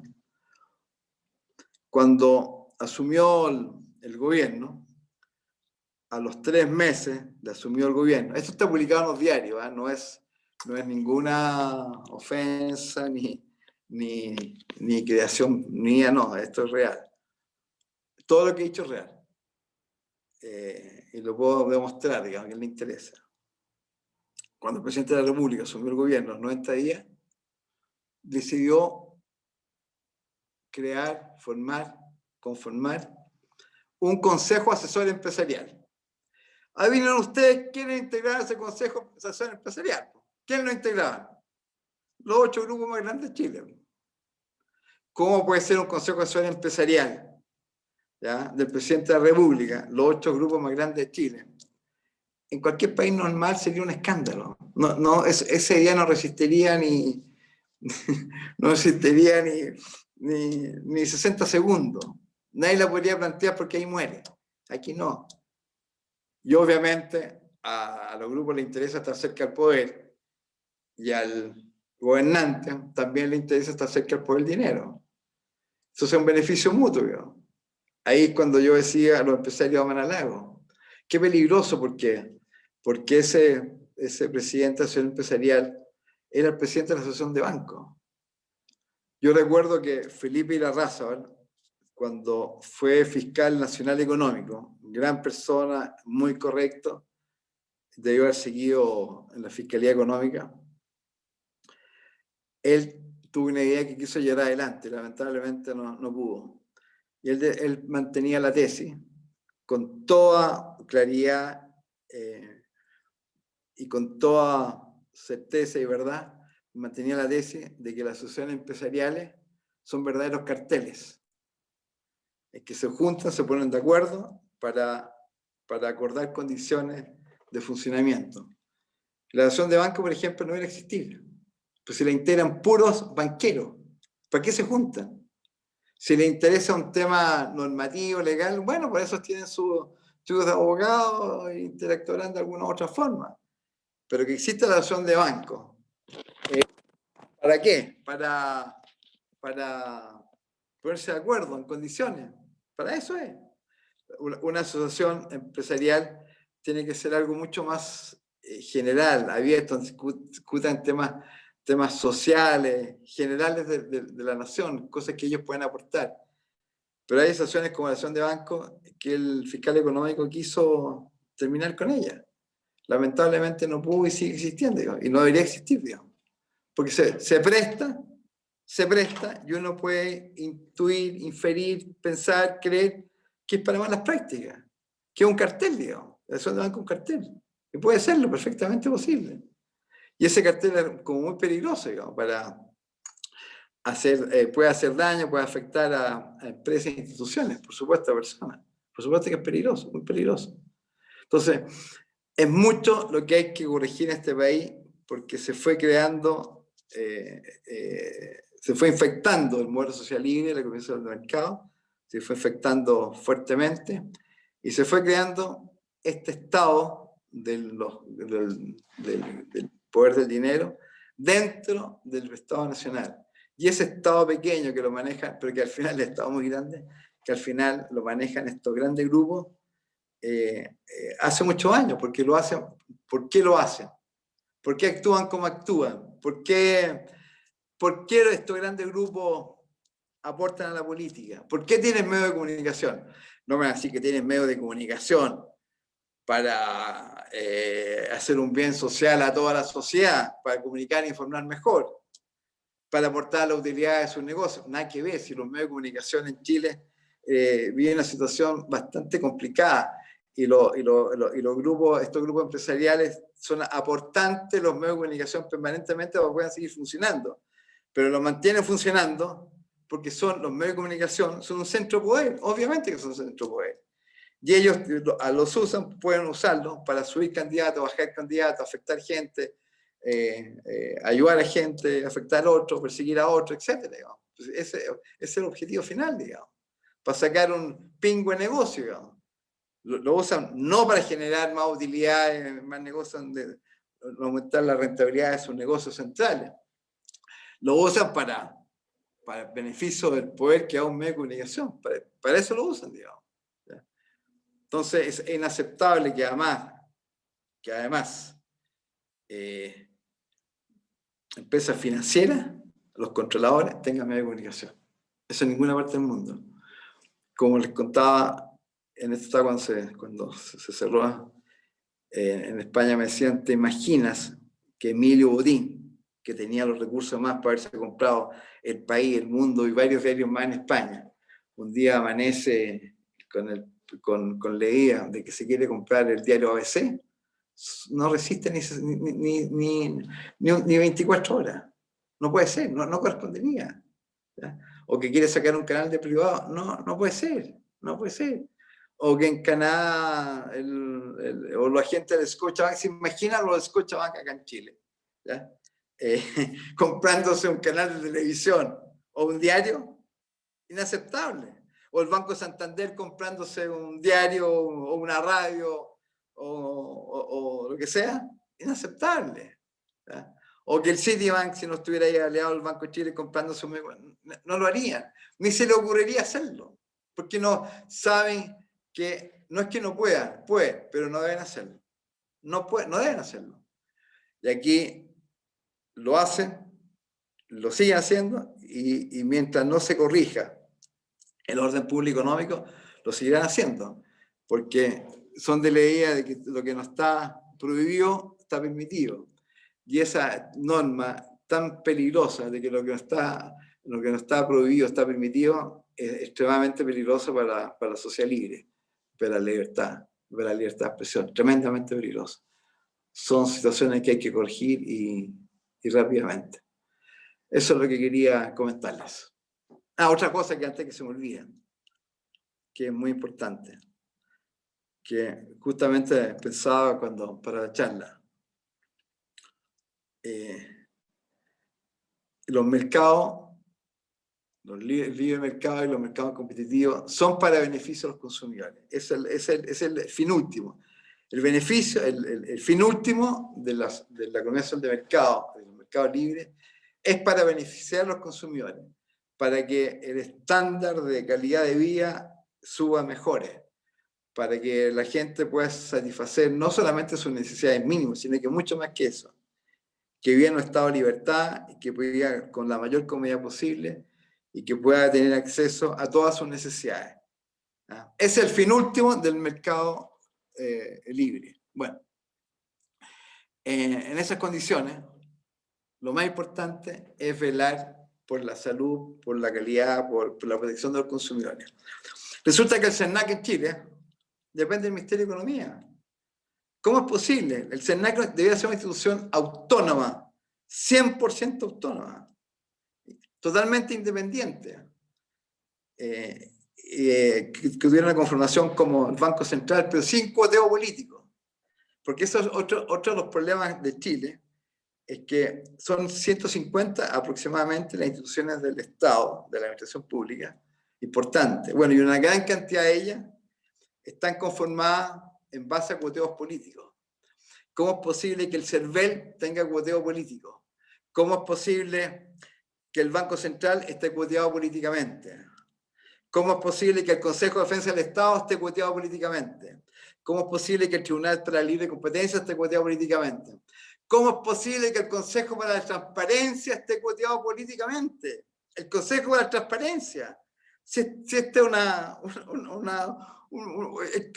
cuando asumió el gobierno, a los 3 meses de asumió el gobierno, esto está publicado en los diarios, ¿eh? No es ninguna ofensa, ni creación mía, no, esto es real. Todo lo que he dicho es real. Y lo puedo demostrar, digamos, que le interesa. Cuando el presidente de la República asumió el gobierno en 90 días, decidió crear, conformar un consejo asesor empresarial. Adivinen ustedes quiénes integraban ese consejo asesor empresarial. ¿Quién lo integraba? Los 8 grupos más grandes de Chile. ¿Cómo puede ser un consejo asesor empresarial, ¿ya?, del presidente de la República, los 8 grupos más grandes de Chile? En cualquier país normal sería un escándalo. Ese día no resistiría no resistiría ni 60 segundos. Nadie la podría plantear porque ahí muere. Aquí no. Y obviamente a los grupos les interesa estar cerca del poder, y al gobernante también le interesa estar cerca del poder del dinero. Eso es un beneficio mutuo. Ahí es cuando yo decía, los empresarios van al lago. Qué peligroso, porque ese presidente de la asociación empresarial era el presidente de la asociación de bancos. Yo recuerdo que Felipe Irarrázaval, cuando fue fiscal nacional económico, gran persona, muy correcto, debió haber seguido en la Fiscalía Económica, él tuvo una idea que quiso llevar adelante, lamentablemente no pudo. Y él mantenía la tesis con toda claridad y con toda certeza y verdad, mantenía la tesis de que las asociaciones empresariales son verdaderos carteles, que se juntan, se ponen de acuerdo para acordar condiciones de funcionamiento. La asociación de banco, por ejemplo, no hubiera existido. Pues si la integran puros banqueros, ¿para qué se juntan? Si les interesa un tema normativo, legal, bueno, por eso tienen sus abogados e interactuarán de alguna u otra forma. Pero que exista la asociación de banco. ¿Para qué? Para ponerse de acuerdo en condiciones. Para eso es. Una asociación empresarial tiene que ser algo mucho más general, abierto, discutan temas sociales, generales de la nación, cosas que ellos pueden aportar. Pero hay asociaciones como la asociación de banco que el fiscal económico quiso terminar con ella. Lamentablemente no pudo y sigue existiendo, digamos, y no debería existir, digamos, porque se presta y uno puede intuir, inferir, pensar, creer que es para malas prácticas, que es un cartel, digamos. La asociación de banco es un cartel, y puede serlo perfectamente posible. Y ese cartel es como muy peligroso, digamos, para puede hacer daño, puede afectar a empresas e instituciones, por supuesto, a personas. Por supuesto que es peligroso, muy peligroso. Entonces, es mucho lo que hay que corregir en este país, porque se fue creando, se fue infectando el modelo social libre, la economía del mercado, se fue infectando fuertemente, y se fue creando este estado del poder del dinero dentro del Estado Nacional. Y ese Estado pequeño que lo maneja, pero que al final es el Estado muy grande, que al final lo manejan estos grandes grupos, hace muchos años. ¿Por qué lo hacen? ¿Por qué lo hacen? ¿Por qué actúan como actúan? ¿Por qué estos grandes grupos aportan a la política? ¿Por qué tienen medios de comunicación? No me van a decir que tienen medios de comunicación para hacer un bien social a toda la sociedad, para comunicar e informar mejor, para aportar a la utilidad de sus negocios. Nada que ver, si los medios de comunicación en Chile viven una situación bastante complicada. los grupos, estos grupos empresariales son aportantes, los medios de comunicación permanentemente para que puedan seguir funcionando, pero lo mantienen funcionando porque son los medios de comunicación, son un centro de poder, obviamente que son un centro de poder. Y ellos los usan, pueden usarlos para subir candidatos, bajar candidatos, afectar gente, ayudar a gente, afectar a otros, perseguir a otros, etc. Ese es el objetivo final, digamos, para sacar un pingüe negocio, digamos. Lo usan no para generar más utilidades, más negocios, aumentar la rentabilidad de sus negocios centrales. Lo usan para el beneficio del poder que da un medio de comunicación. Para eso lo usan, digamos. Entonces es inaceptable que además empresas financieras, los controladores, tengan medios de comunicación. Eso en ninguna parte del mundo. Como les contaba, en esta cuando se cerró en España, me decían, ¿te imaginas que Emilio Bodín, que tenía los recursos más para haberse comprado El País, El Mundo y varios diarios más en España, un día amanece con leía de que se quiere comprar el diario ABC? No resiste ni 24 horas. No puede ser, no correspondería. ¿Ya? O que quiere sacar un canal de privado, no puede ser, no puede ser. O que en Canadá, o la gente de Scotiabank, se imaginan los de Scotiabank acá en Chile, ¿ya? Comprándose un canal de televisión o un diario, inaceptable. O el Banco Santander comprándose un diario o una radio o lo que sea, inaceptable. ¿Ya? O que el Citibank, si no estuviera ahí aliado al Banco de Chile comprándose no lo harían, ni se le ocurriría hacerlo, porque no saben que, no es que no puedan, pero no deben hacerlo. No deben hacerlo. Y aquí lo hacen, lo siguen haciendo, y mientras no se corrija el orden público económico, lo seguirán haciendo, porque son de la idea de que lo que no está prohibido está permitido. Y esa norma tan peligrosa de que lo que no está prohibido está permitido es extremadamente peligroso para la sociedad libre, para la libertad de expresión, tremendamente peligroso. Son situaciones que hay que corregir y rápidamente. Eso es lo que quería comentarles. Otra cosa que antes que se me olvide, que es muy importante, que justamente pensaba para la charla. Los mercados, los libres mercados y los mercados competitivos son para beneficio de los consumidores. Es el fin último. El beneficio, el fin último de la economía de mercado, de los mercados libres, es para beneficiar a los consumidores, para que el estándar de calidad de vida suba mejores, para que la gente pueda satisfacer no solamente sus necesidades mínimas, sino que mucho más que eso, que viva en un estado de libertad y que pueda con la mayor comodidad posible y que pueda tener acceso a todas sus necesidades. Es el fin último del mercado libre. Bueno, en esas condiciones, lo más importante es velar por la salud, por la calidad, por la protección de los consumidores. Resulta que el CERNAC en Chile depende del Ministerio de Economía. ¿Cómo es posible? El CERNAC debería ser una institución autónoma, 100% autónoma, totalmente independiente, que tuviera una conformación como el Banco Central, pero sin cuoteo político. Porque eso es otro de los problemas de Chile, es que son 150 aproximadamente las instituciones del Estado, de la administración pública, importantes. Bueno, y una gran cantidad de ellas están conformadas en base a cuoteos políticos. ¿Cómo es posible que el CERVEL tenga cuoteo político? ¿Cómo es posible que el Banco Central esté cuoteado políticamente? ¿Cómo es posible que el Consejo de Defensa del Estado esté cuoteado políticamente? ¿Cómo es posible que el Tribunal para la Libre Competencia esté cuoteado políticamente? ¿Cómo es posible que el Consejo para la Transparencia esté cuoteado políticamente? El Consejo para la Transparencia. Si este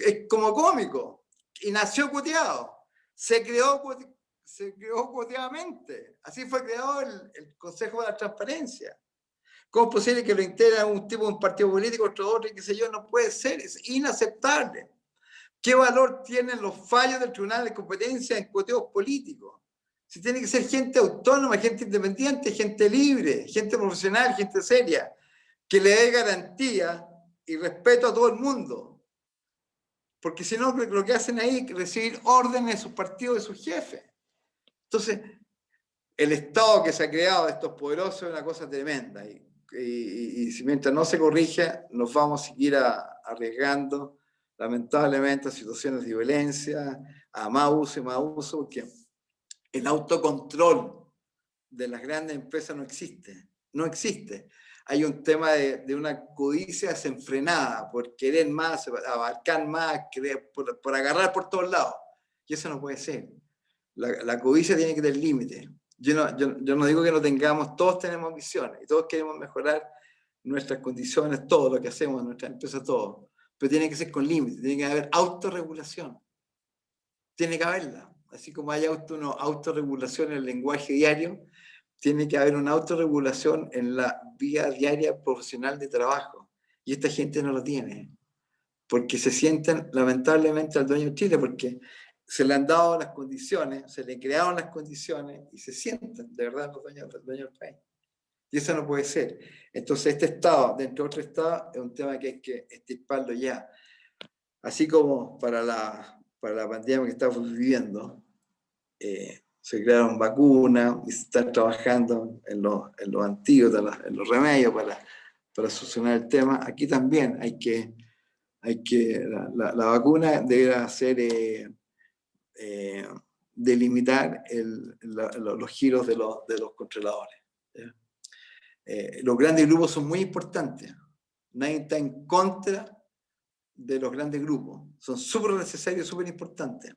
es como cómico. Y nació cuoteado. Se creó cuoteadamente. Así fue creado el Consejo para la Transparencia. ¿Cómo es posible que lo integra un tipo de un partido político, otro, y qué sé yo? No puede ser, es inaceptable. ¿Qué valor tienen los fallos del Tribunal de Competencia en coteos políticos? Si tiene que ser gente autónoma, gente independiente, gente libre, gente profesional, gente seria, que le dé garantía y respeto a todo el mundo. Porque si no, lo que hacen ahí es recibir órdenes de sus partidos, de sus jefes. Entonces, el Estado que se ha creado de estos poderosos es una cosa tremenda. Y si mientras no se corrige, nos vamos a seguir arriesgando, lamentablemente, a situaciones de violencia, a más uso y más uso, porque el autocontrol de las grandes empresas no existe. No existe. Hay un tema de una codicia desenfrenada por querer más, abarcar más, por agarrar por todos lados. Y eso no puede ser. La codicia tiene que tener límites. Yo no digo que no tengamos, todos tenemos ambiciones y todos queremos mejorar nuestras condiciones, todo lo que hacemos en nuestra empresa, todo. Pero tiene que ser con límites, tiene que haber autorregulación. Tiene que haberla. Así como hay una autorregulación en el lenguaje diario, tiene que haber una autorregulación en la vía diaria profesional de trabajo. Y esta gente no lo tiene. Porque se sienten lamentablemente al dueño de Chile, porque se le han dado las condiciones, se le crearon las condiciones y se sienten de verdad los dueños del país. Y eso no puede ser. Entonces este Estado, dentro de otro Estado, es un tema que hay que extirparlo ya. Así como para la pandemia que estamos viviendo, se crearon vacunas y se están trabajando en los antídotos, en los remedios para solucionar el tema. Aquí también hay que la vacuna deberá ser delimitar los giros de los controladores. Los grandes grupos son muy importantes. Nadie está en contra de los grandes grupos. Son súper necesarios, súper importantes.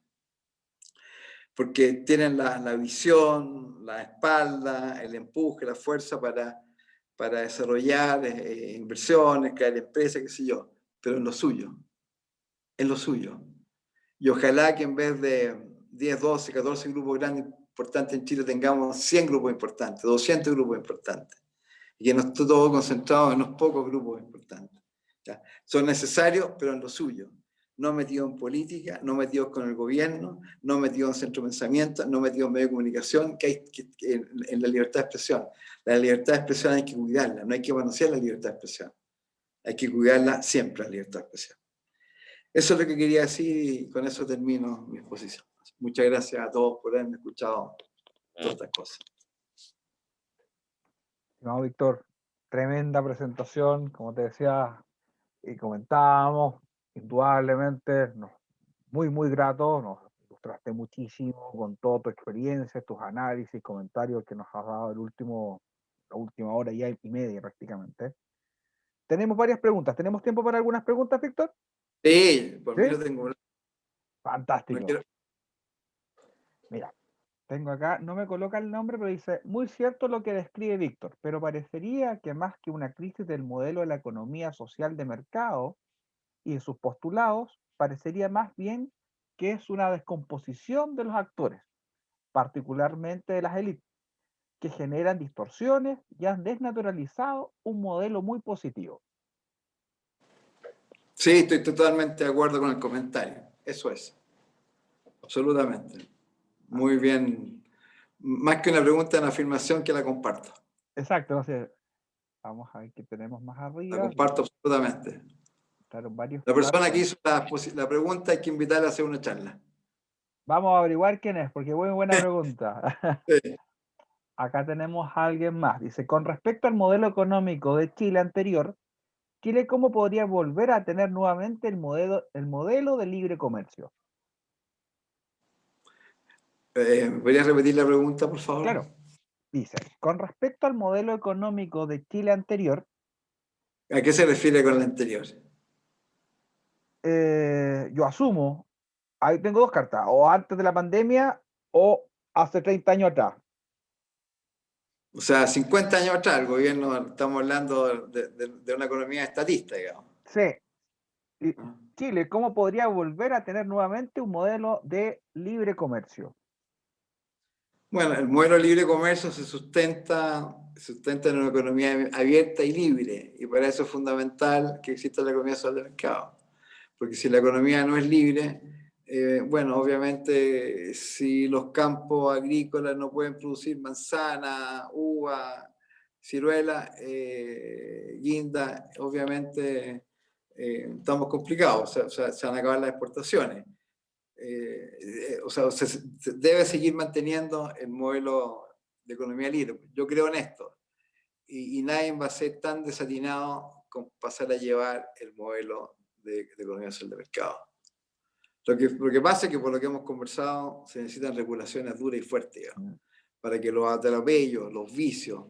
Porque tienen la visión, la espalda, el empuje, la fuerza para desarrollar inversiones, crear empresas, qué sé yo, pero en lo suyo. En lo suyo. Y ojalá que en vez de 10, 12, 14 grupos grandes importantes en Chile tengamos 100 grupos importantes, 200 grupos importantes. Y que no esté todo concentrado en unos pocos grupos importantes. ¿Ya? Son necesarios, pero en lo suyo. No metidos en política, no metidos con el gobierno, no metidos en centro de pensamiento, no metidos en medios de comunicación, en la libertad de expresión. La libertad de expresión hay que cuidarla, no hay que manosear la libertad de expresión. Hay que cuidarla siempre, la libertad de expresión. Eso es lo que quería decir y con eso termino mi exposición. Muchas gracias a todos por haberme escuchado todas estas cosas. No, Víctor, tremenda presentación, como te decía y comentábamos, indudablemente, muy grato, nos ilustraste muchísimo con toda tu experiencia, tus análisis, comentarios que nos has dado la última hora y media prácticamente. Tenemos varias preguntas. ¿Tenemos tiempo para algunas preguntas, Víctor? Sí, por mí lo tengo. Fantástico. No quiero... Mira, tengo acá, no me coloca el nombre, pero dice, muy cierto lo que describe Víctor, pero parecería que más que una crisis del modelo de la economía social de mercado y de sus postulados, parecería más bien que es una descomposición de los actores, particularmente de las élites, que generan distorsiones y han desnaturalizado un modelo muy positivo. Sí, estoy totalmente de acuerdo con el comentario. Eso es. Absolutamente. Muy bien. Más que una pregunta, una afirmación que la comparto. Exacto, no sé. Vamos a ver qué tenemos más arriba. La comparto absolutamente. Varios La persona que hizo la pregunta hay que invitarla a hacer una charla. Vamos a averiguar quién es, porque buena pregunta. Sí. Acá tenemos a alguien más. Dice, con respecto al modelo económico de Chile anterior, Chile, ¿cómo podría volver a tener nuevamente el modelo de libre comercio? ¿Podrías repetir la pregunta, por favor? Claro. Dice, con respecto al modelo económico de Chile anterior... ¿A qué se refiere con el anterior? Yo asumo, ahí tengo dos cartas, o antes de la pandemia o hace 30 años atrás. O sea, 50 años atrás, el gobierno, estamos hablando de una economía estatista, digamos. Sí. Y Chile, ¿cómo podría volver a tener nuevamente un modelo de libre comercio? Bueno, el modelo de libre comercio se sustenta en una economía abierta y libre, y para eso es fundamental que exista la economía social de mercado. porque si la economía no es libre, bueno, obviamente si los campos agrícolas no pueden producir manzana, uva, ciruela, guinda, obviamente estamos complicados, o sea, se van a acabar las exportaciones. O sea, se debe seguir manteniendo el modelo de economía libre. Yo creo en esto. Y nadie va a ser tan desatinado con pasar a llevar el modelo de economía social de mercado. Lo que pasa es que por lo que hemos conversado se necesitan regulaciones duras y fuertes, digamos, para que los atropellos, los vicios,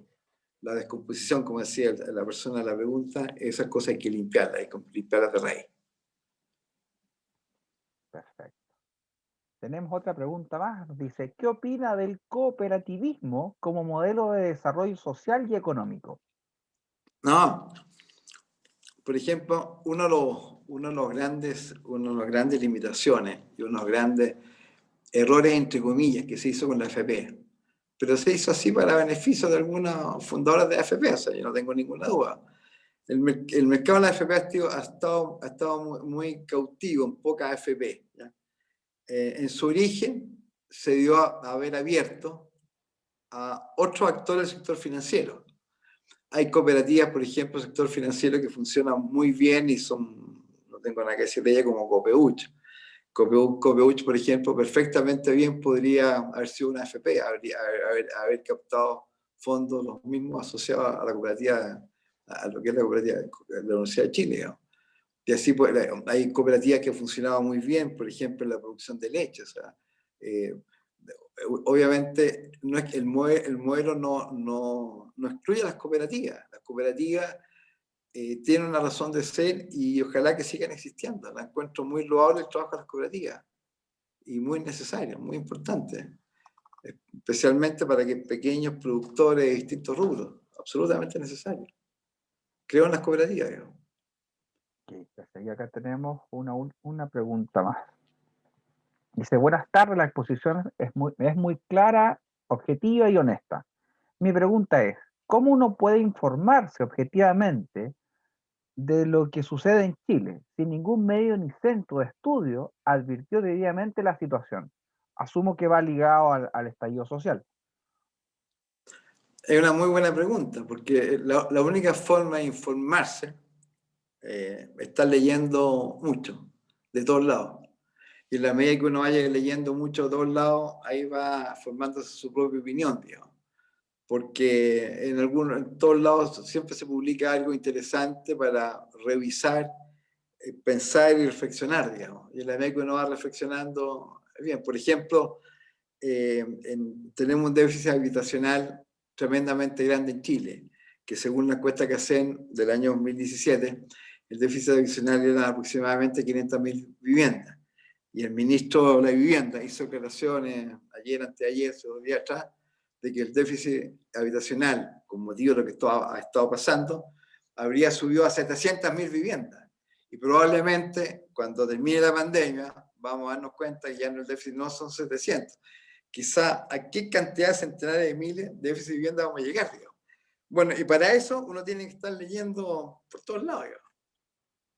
la descomposición, como decía la persona en la pregunta, esas cosas hay que limpiarlas, hay que limpiarlas de raíz. Perfecto. Tenemos otra pregunta más. Nos dice, ¿qué opina del cooperativismo como modelo de desarrollo social y económico? No, por ejemplo, uno de los grandes limitaciones y uno de los grandes errores, entre comillas, que se hizo con la AFP, pero se hizo así para beneficio de algunos fundadores de AFP, o sea, yo no tengo ninguna duda. El mercado de la AFP ha estado muy cautivo en poca AFP. ¿Ya? En su origen se dio a haber abierto a otros actores del sector financiero. Hay cooperativas, por ejemplo, del sector financiero que funcionan muy bien y son, no tengo nada que decir de ella, como Copeuch. Copeuch, por ejemplo, perfectamente bien podría haber sido una AFP, haber captado fondos los mismos asociados a la cooperativa, a lo que es la cooperativa de la Universidad de Chile. ¿No? Y así pues, hay cooperativas que funcionaban muy bien, por ejemplo, en la producción de leche. O sea, eh, obviamente no es, el modelo no excluye a las cooperativas. Las cooperativas tienen una razón de ser y ojalá que sigan existiendo. La encuentro muy loable el trabajo de las cooperativas y muy necesario, muy importante, especialmente para que pequeños productores de distintos rubros, absolutamente necesario. Creo en las cooperativas. Digamos. Okay, y acá tenemos una pregunta más. Dice, buenas tardes, la exposición es muy clara, objetiva y honesta. Mi pregunta es, ¿cómo uno puede informarse objetivamente de lo que sucede en Chile si ningún medio ni centro de estudio advirtió debidamente la situación? Asumo que va ligado al estallido social. Es una muy buena pregunta, porque la única forma de informarse es estar leyendo mucho, de todos lados. Y en la medida que uno vaya leyendo mucho de todos lados, ahí va formándose su propia opinión, digamos. Porque en todos lados siempre se publica algo interesante para revisar, pensar y reflexionar, digamos. Y en la medida que uno va reflexionando, bien, por ejemplo, tenemos un déficit habitacional tremendamente grande en Chile, que según la encuesta que hacen del año 2017, el déficit habitacional era aproximadamente 500.000 viviendas. Y el ministro de la Vivienda hizo declaraciones ayer, anteayer, 2 días atrás, de que el déficit habitacional, con motivo de lo que ha estado pasando, habría subido a 700.000 viviendas. Y probablemente cuando termine la pandemia vamos a darnos cuenta que ya no el déficit no son 700. Quizá a qué cantidad de centenares de miles de déficit de vivienda vamos a llegar, digamos. Bueno, y para eso uno tiene que estar leyendo por todos lados, digamos,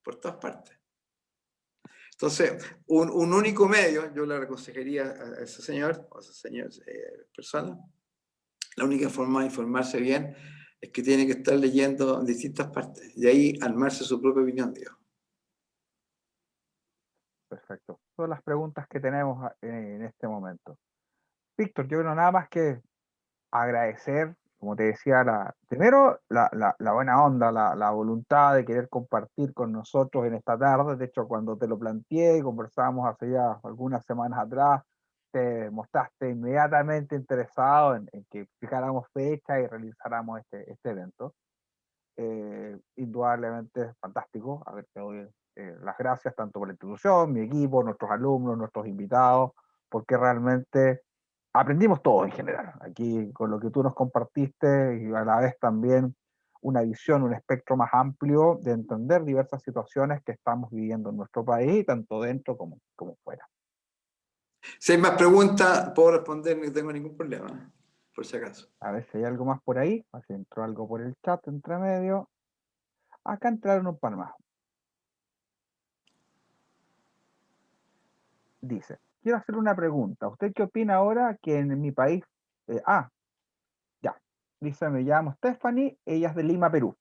por todas partes. Entonces, un único medio, yo le aconsejaría a ese señor, o a esa señora persona, la única forma de informarse bien es que tiene que estar leyendo en distintas partes y ahí armarse su propia opinión, digamos. Perfecto. Todas las preguntas que tenemos en este momento. Víctor, yo no nada más que agradecer, como te decía, primero la buena onda, la voluntad de querer compartir con nosotros en esta tarde. De hecho, cuando te lo planteé y conversábamos hace ya algunas semanas atrás, te mostraste inmediatamente interesado en que fijáramos fecha y realizáramos este evento. Indudablemente es fantástico. A ver, te doy las gracias tanto por la institución, mi equipo, nuestros alumnos, nuestros invitados, porque realmente aprendimos todo en general. Aquí con lo que tú nos compartiste y a la vez también una visión, un espectro más amplio de entender diversas situaciones que estamos viviendo en nuestro país, tanto dentro como fuera. Si hay más preguntas, puedo responder, no tengo ningún problema, por si acaso. A ver si hay algo más por ahí, así entró algo por el chat entre medio. Acá entraron un par más. dice, quiero hacerle una pregunta. ¿Usted qué opina ahora que en mi país... ya, dice, me llamo Stephanie, ella es de Lima, Perú.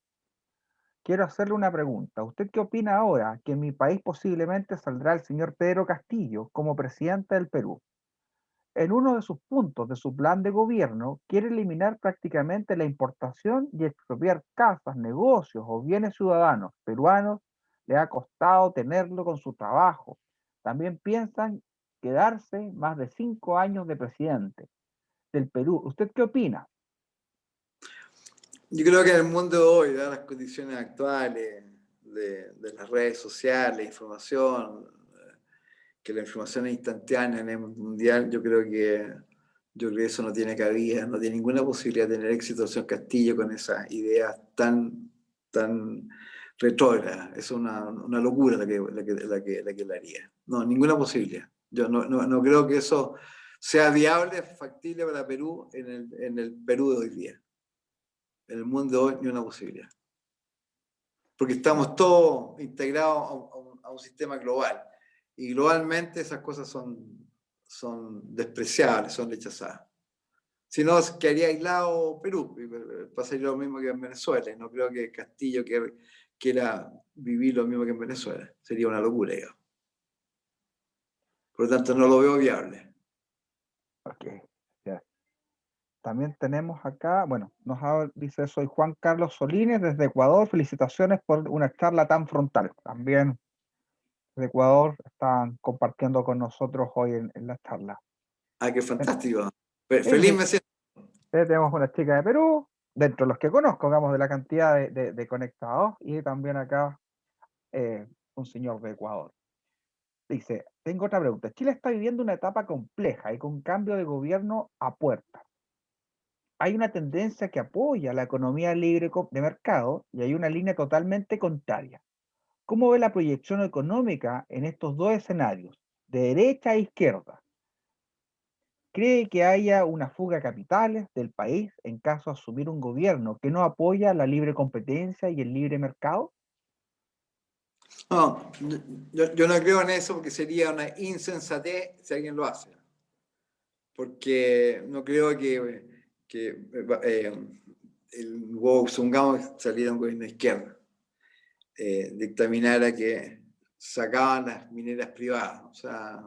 Quiero hacerle una pregunta. ¿Usted qué opina ahora que en mi país posiblemente saldrá el señor Pedro Castillo como presidente del Perú? En uno de sus puntos de su plan de gobierno, quiere eliminar prácticamente la importación y expropiar casas, negocios o bienes ciudadanos peruanos. Le ha costado tenerlo con su trabajo. También piensan quedarse más de 5 años de presidente del Perú. ¿Usted qué opina? Yo creo que en el mundo de hoy, dadas las condiciones actuales de las redes sociales, información, que la información es instantánea en el mundial, yo creo que eso no tiene cabida, no tiene ninguna posibilidad de tener éxito el señor Castillo con esas ideas tan retrógradas. Es una locura la que le haría. No, ninguna posibilidad. Yo no creo que eso sea viable, factible para Perú en el Perú de hoy día. En el mundo de hoy, ni una posibilidad. Porque estamos todos integrados a un sistema global. Y globalmente esas cosas son despreciables, son rechazadas. Si no, quedaría aislado Perú, pasaría lo mismo que en Venezuela. No creo que Castillo quiera vivir lo mismo que en Venezuela. Sería una locura, digamos. Por lo tanto, no lo veo viable. Ok, ya. También tenemos acá, bueno, dice, soy Juan Carlos Solines desde Ecuador. Felicitaciones por una charla tan frontal. También de Ecuador están compartiendo con nosotros hoy en la charla. Ah, qué En- fantástico. sí, Feliz sí, me siento. tenemos una chica de Perú, dentro de los que conozco, digamos, de la cantidad de conectados, y también acá un señor de Ecuador. Dice, tengo otra pregunta. Chile está viviendo una etapa compleja y con cambio de gobierno a puerta. Hay una tendencia que apoya la economía libre de mercado y hay una línea totalmente contraria. ¿Cómo ve la proyección económica en estos dos escenarios, de derecha a izquierda? ¿Cree que haya una fuga de capitales del país en caso de asumir un gobierno que no apoya la libre competencia y el libre mercado? No, yo no creo en eso porque sería una insensatez si alguien lo hace. Porque no creo que el huevo Sungamos saliera un gobierno de izquierda, dictaminara que sacaban las mineras privadas. O sea,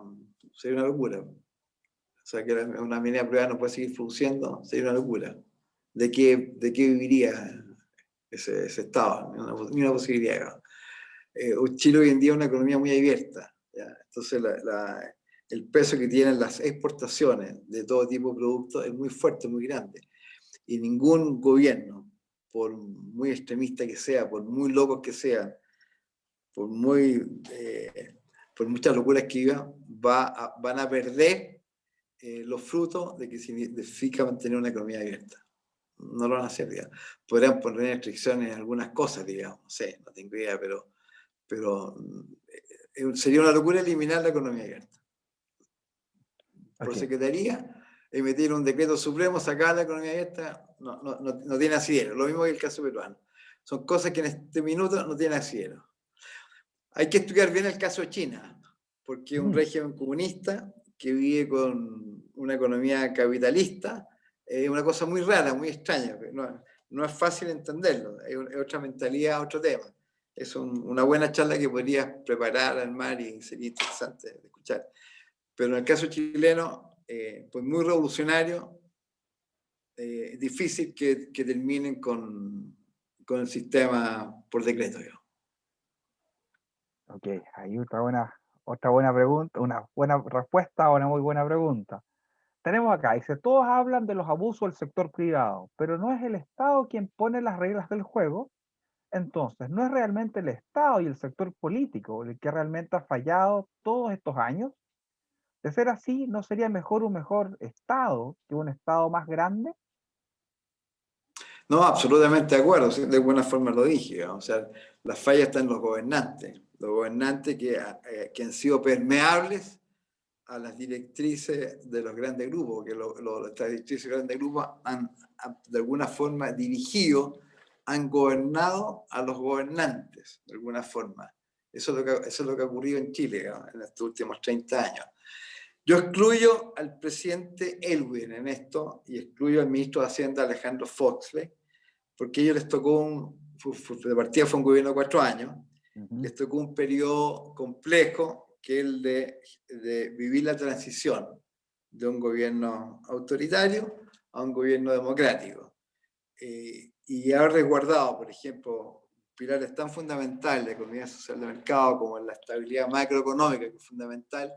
sería una locura. O sea, que una minera privada no puede seguir produciendo, sería una locura. De qué viviría ese Estado? Ni una posibilidad. Chile hoy en día es una economía muy abierta. ¿Ya? Entonces, el peso que tienen las exportaciones de todo tipo de productos es muy fuerte, muy grande. Y ningún gobierno, por muy extremista que sea, por muy locos que sean, por, por muchas locuras que vivan, van a perder los frutos de que significa mantener una economía abierta. No lo van a hacer, digamos. Podrían poner restricciones en algunas cosas, digamos, no sé, no tengo idea, pero sería una locura eliminar la economía abierta. Por Ok, secretaría, emitir un decreto supremo, sacar la economía abierta, no tiene asidero. Lo mismo que el caso peruano. Son cosas que en este minuto no tienen asidero. Hay que estudiar bien el caso de China, porque es un régimen comunista que vive con una economía capitalista, es una cosa muy rara, muy extraña. No es fácil entenderlo, es otra mentalidad, otro tema. Es una buena charla que podrías preparar, armar y sería interesante de escuchar. Pero en el caso chileno, pues muy revolucionario, difícil que terminen con el sistema por decreto. Digamos. ok, ahí otra buena pregunta, una buena respuesta a una muy buena pregunta. Tenemos acá, dice, todos hablan de los abusos del sector privado, pero no es el Estado quien pone las reglas del juego. Entonces, ¿no es realmente el Estado y el sector político el que realmente ha fallado todos estos años? De ser así, ¿no sería mejor un mejor Estado que un Estado más grande? No, absolutamente de acuerdo, de buena forma lo dije. ¿No? O sea, la falla está en los gobernantes que han sido permeables a las directrices de los grandes grupos, que estas directrices de los grandes grupos han de alguna forma dirigido, han gobernado a los gobernantes, de alguna forma. Eso es lo que ha ocurrido en Chile, ¿no?, en estos últimos 30 años. Yo excluyo al presidente Elwin en esto y excluyo al ministro de Hacienda Alejandro Foxley, porque a ellos les tocó de partida fue un gobierno de 4 años, les tocó un periodo complejo que es el de vivir la transición de un gobierno autoritario a un gobierno democrático. Y haber resguardado, por ejemplo, pilares tan fundamentales de la economía social de mercado como la estabilidad macroeconómica, que es fundamental,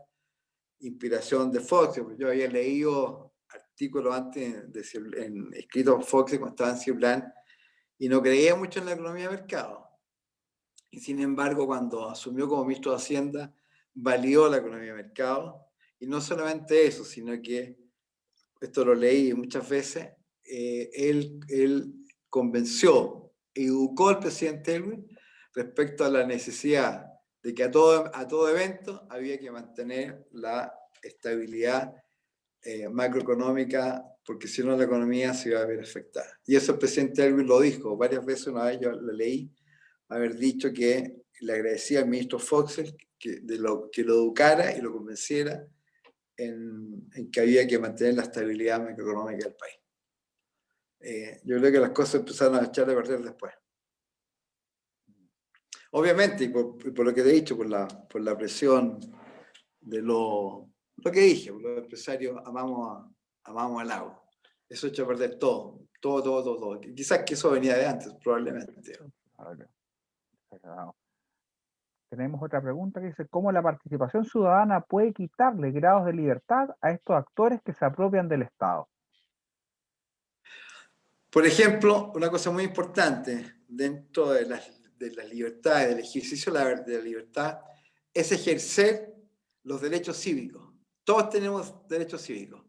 inspiración de Fox. Yo había leído artículos antes escritos por Fox cuando estaba en Ciplan y no creía mucho en la economía de mercado. Y sin embargo, cuando asumió como ministro de Hacienda, validó la economía de mercado. Y no solamente eso, sino que, esto lo leí muchas veces, él convenció, educó al presidente Elwin respecto a la necesidad de que a todo evento había que mantener la estabilidad macroeconómica, porque si no la economía se iba a ver afectada. Y eso el presidente Elwin lo dijo varias veces. Una vez yo lo leí, haber dicho que le agradecía al ministro Fox que lo educara y lo convenciera en que había que mantener la estabilidad macroeconómica del país. Yo creo que las cosas empezaron a echar de perder después. Obviamente, y por lo que te he dicho, por la presión de lo que dije, los empresarios amamos al agua. Eso echa a perder todo. Quizás que eso venía de antes, probablemente. Tenemos otra pregunta que dice: ¿cómo la participación ciudadana puede quitarle grados de libertad a estos actores que se apropian del Estado? Por ejemplo, una cosa muy importante dentro de las libertades, del ejercicio de la libertad, es ejercer los derechos cívicos. Todos tenemos derechos cívicos,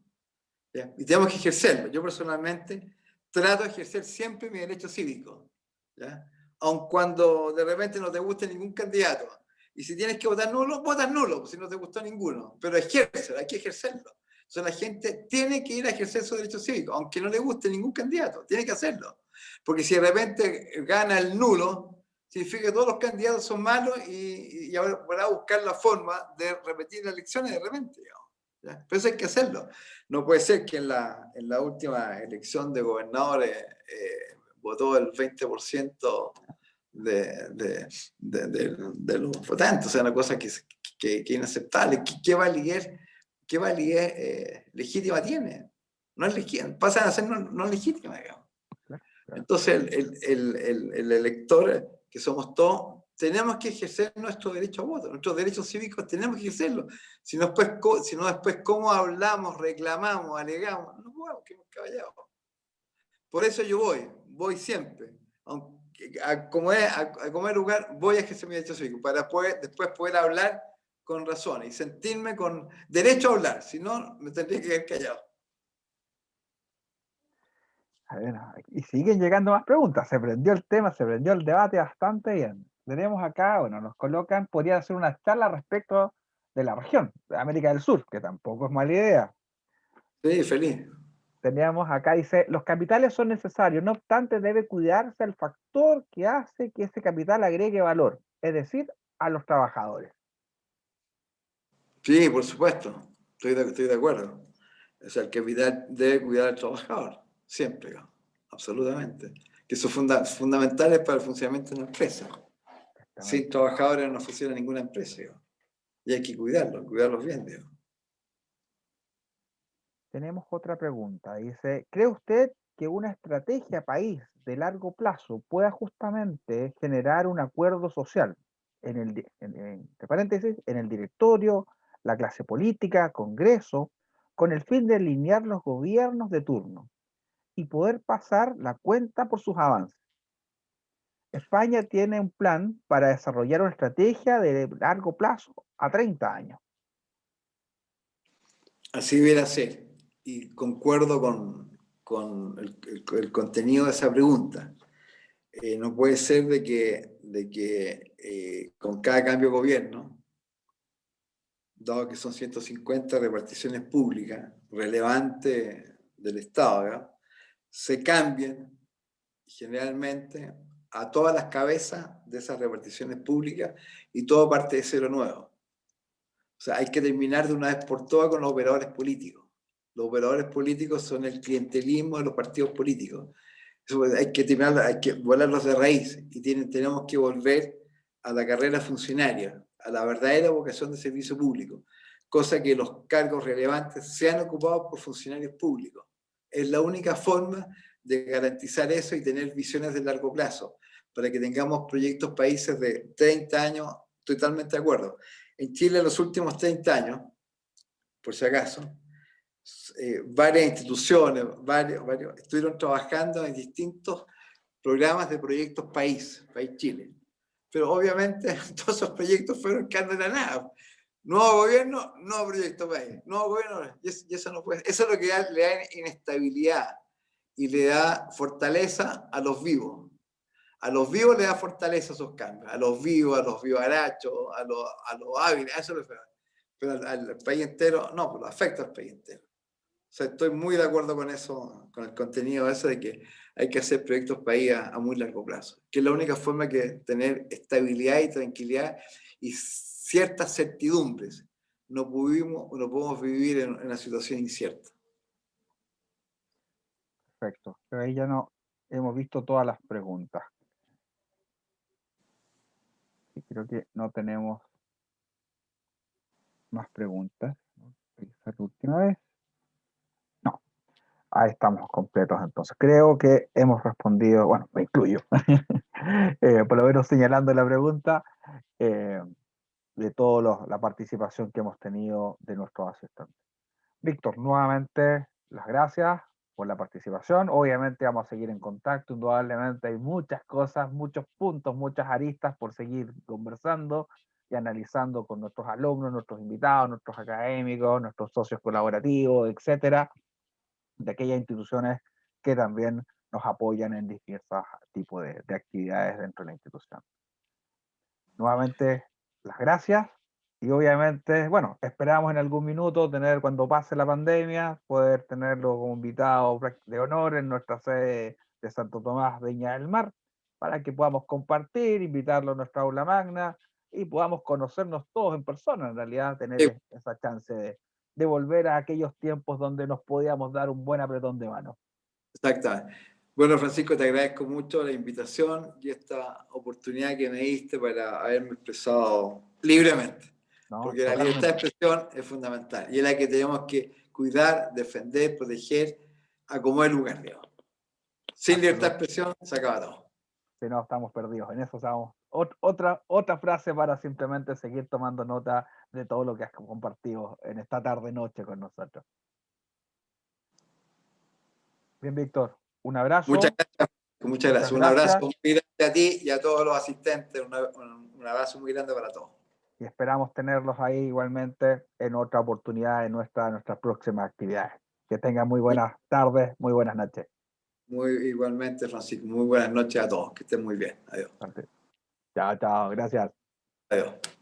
¿ya? Y tenemos que ejercerlos. Yo personalmente trato de ejercer siempre mi derecho cívico, ¿ya? Aun cuando de repente no te guste ningún candidato. Y si tienes que votar nulo, votas nulo, si no te gustó ninguno. Pero ejércelo, hay que ejercerlo. Entonces la gente tiene que ir a ejercer su derecho cívico, aunque no le guste ningún candidato, tiene que hacerlo. Porque si de repente gana el nulo, significa que todos los candidatos son malos y ahora van a buscar la forma de repetir las elecciones de repente, digamos, ¿ya? Pero eso hay que hacerlo. No puede ser que en la última elección de gobernadores votó el 20% de los votantes. O sea, una cosa que es inaceptable. ¿Qué validez legítima tiene? No es legítima, pasan a ser no legítima, digamos. Entonces, el elector, que somos todos, tenemos que ejercer nuestro derecho a voto, nuestros derechos cívicos tenemos que ejercerlo. Si no después, ¿cómo hablamos, reclamamos, alegamos? No podemos, que hemos caballado. Por eso yo voy siempre. A comer lugar, voy a ejercer mi derecho cívico, para después poder hablar con razón y sentirme con derecho a hablar. Si no, me tendría que quedar callado. A ver, y siguen llegando más preguntas. Se prendió el tema, se prendió el debate bastante bien. Tenemos acá, bueno, nos colocan, podría hacer una charla respecto de la región, de América del Sur, que tampoco es mala idea. Sí, feliz. Teníamos acá, dice: los capitales son necesarios, no obstante debe cuidarse el factor que hace que ese capital agregue valor, es decir, a los trabajadores. Sí, por supuesto, estoy de acuerdo. O sea, el capital debe cuidar al trabajador, siempre, absolutamente. Que eso es fundamental para el funcionamiento de una empresa. Sin trabajadores no funciona ninguna empresa, y hay que cuidarlos bien, digamos. Tenemos otra pregunta, dice: ¿cree usted que una estrategia país de largo plazo pueda justamente generar un acuerdo social entre paréntesis, en el directorio, la clase política, Congreso, con el fin de alinear los gobiernos de turno y poder pasar la cuenta por sus avances? España tiene un plan para desarrollar una estrategia de largo plazo a 30 años. Así debiera ser. Y concuerdo con el contenido de esa pregunta. No puede ser de que con cada cambio de gobierno, dado que son 150 reparticiones públicas relevantes del Estado, ¿verdad?, se cambien generalmente a todas las cabezas de esas reparticiones públicas y todo parte de cero nuevo. O sea, hay que terminar de una vez por todas con los operadores políticos. Los operadores políticos son el clientelismo de los partidos políticos. Eso hay que terminar, hay que volarlos de raíz y tenemos que volver a la carrera funcionaria, a la verdadera vocación de servicio público, cosa que los cargos relevantes sean ocupados por funcionarios públicos. Es la única forma de garantizar eso y tener visiones de largo plazo, para que tengamos proyectos países de 30 años, totalmente de acuerdo. En Chile, en los últimos 30 años, por si acaso, varias instituciones, varios, estuvieron trabajando en distintos programas de proyectos país Chile. Pero obviamente todos esos proyectos fueron quedando en la nada. Nuevo gobierno, nuevo proyecto país. Nuevo gobierno, y eso no puede. Eso es lo que le da inestabilidad y le da fortaleza a los vivos. A los vivos le da fortaleza esos cambios. A los vivarachos, a los hábiles, a eso le da. Pero al país entero, no, pues lo afecta al país entero. O sea, estoy muy de acuerdo con eso, con el contenido ese de que hay que hacer proyectos país a muy largo plazo, que es la única forma que tener estabilidad y tranquilidad y ciertas certidumbres. No podemos vivir en una situación incierta. Perfecto. Pero ahí ya no hemos visto todas las preguntas. Y creo que no tenemos más preguntas. Revisar la última vez. No. Ahí estamos completos entonces. Creo que hemos respondido, bueno, me incluyo, por lo menos señalando la pregunta, de toda la participación que hemos tenido de nuestros asistentes. Víctor, nuevamente las gracias por la participación. Obviamente vamos a seguir en contacto, indudablemente hay muchas cosas, muchos puntos, muchas aristas por seguir conversando y analizando con nuestros alumnos, nuestros invitados, nuestros académicos, nuestros socios colaborativos, etcétera, de aquellas instituciones que también nos apoyan en diversos tipos de actividades dentro de la institución. Nuevamente, las gracias y obviamente, bueno, esperamos en algún minuto tener, cuando pase la pandemia, poder tenerlo como invitado de honor en nuestra sede de Santo Tomás, Viña del Mar, para que podamos compartir, invitarlo a nuestra aula magna y podamos conocernos todos en persona, en realidad tener Sí. esa chance de volver a aquellos tiempos donde nos podíamos dar un buen apretón de mano. Exactamente. Bueno, Francisco, te agradezco mucho la invitación y esta oportunidad que me diste para haberme expresado libremente. ¿No? Porque la libertad de expresión es fundamental y es la que tenemos que cuidar, defender, proteger a como es lugar, digamos. Sin libertad de expresión se acaba todo. Si no, estamos perdidos. En eso estamos. Otra frase para simplemente seguir tomando nota de todo lo que has compartido en esta tarde-noche con nosotros. Bien, Víctor, un abrazo. Muchas gracias. Muchas gracias. Un abrazo muy grande a ti y a todos los asistentes. Un abrazo muy grande para todos. Y esperamos tenerlos ahí igualmente en otra oportunidad en nuestras próximas actividades. Que tengan muy buenas tardes, muy buenas noches. Igualmente, Francisco. Muy buenas noches a todos. Que estén muy bien. Adiós. Chao, chao. Gracias. Adiós.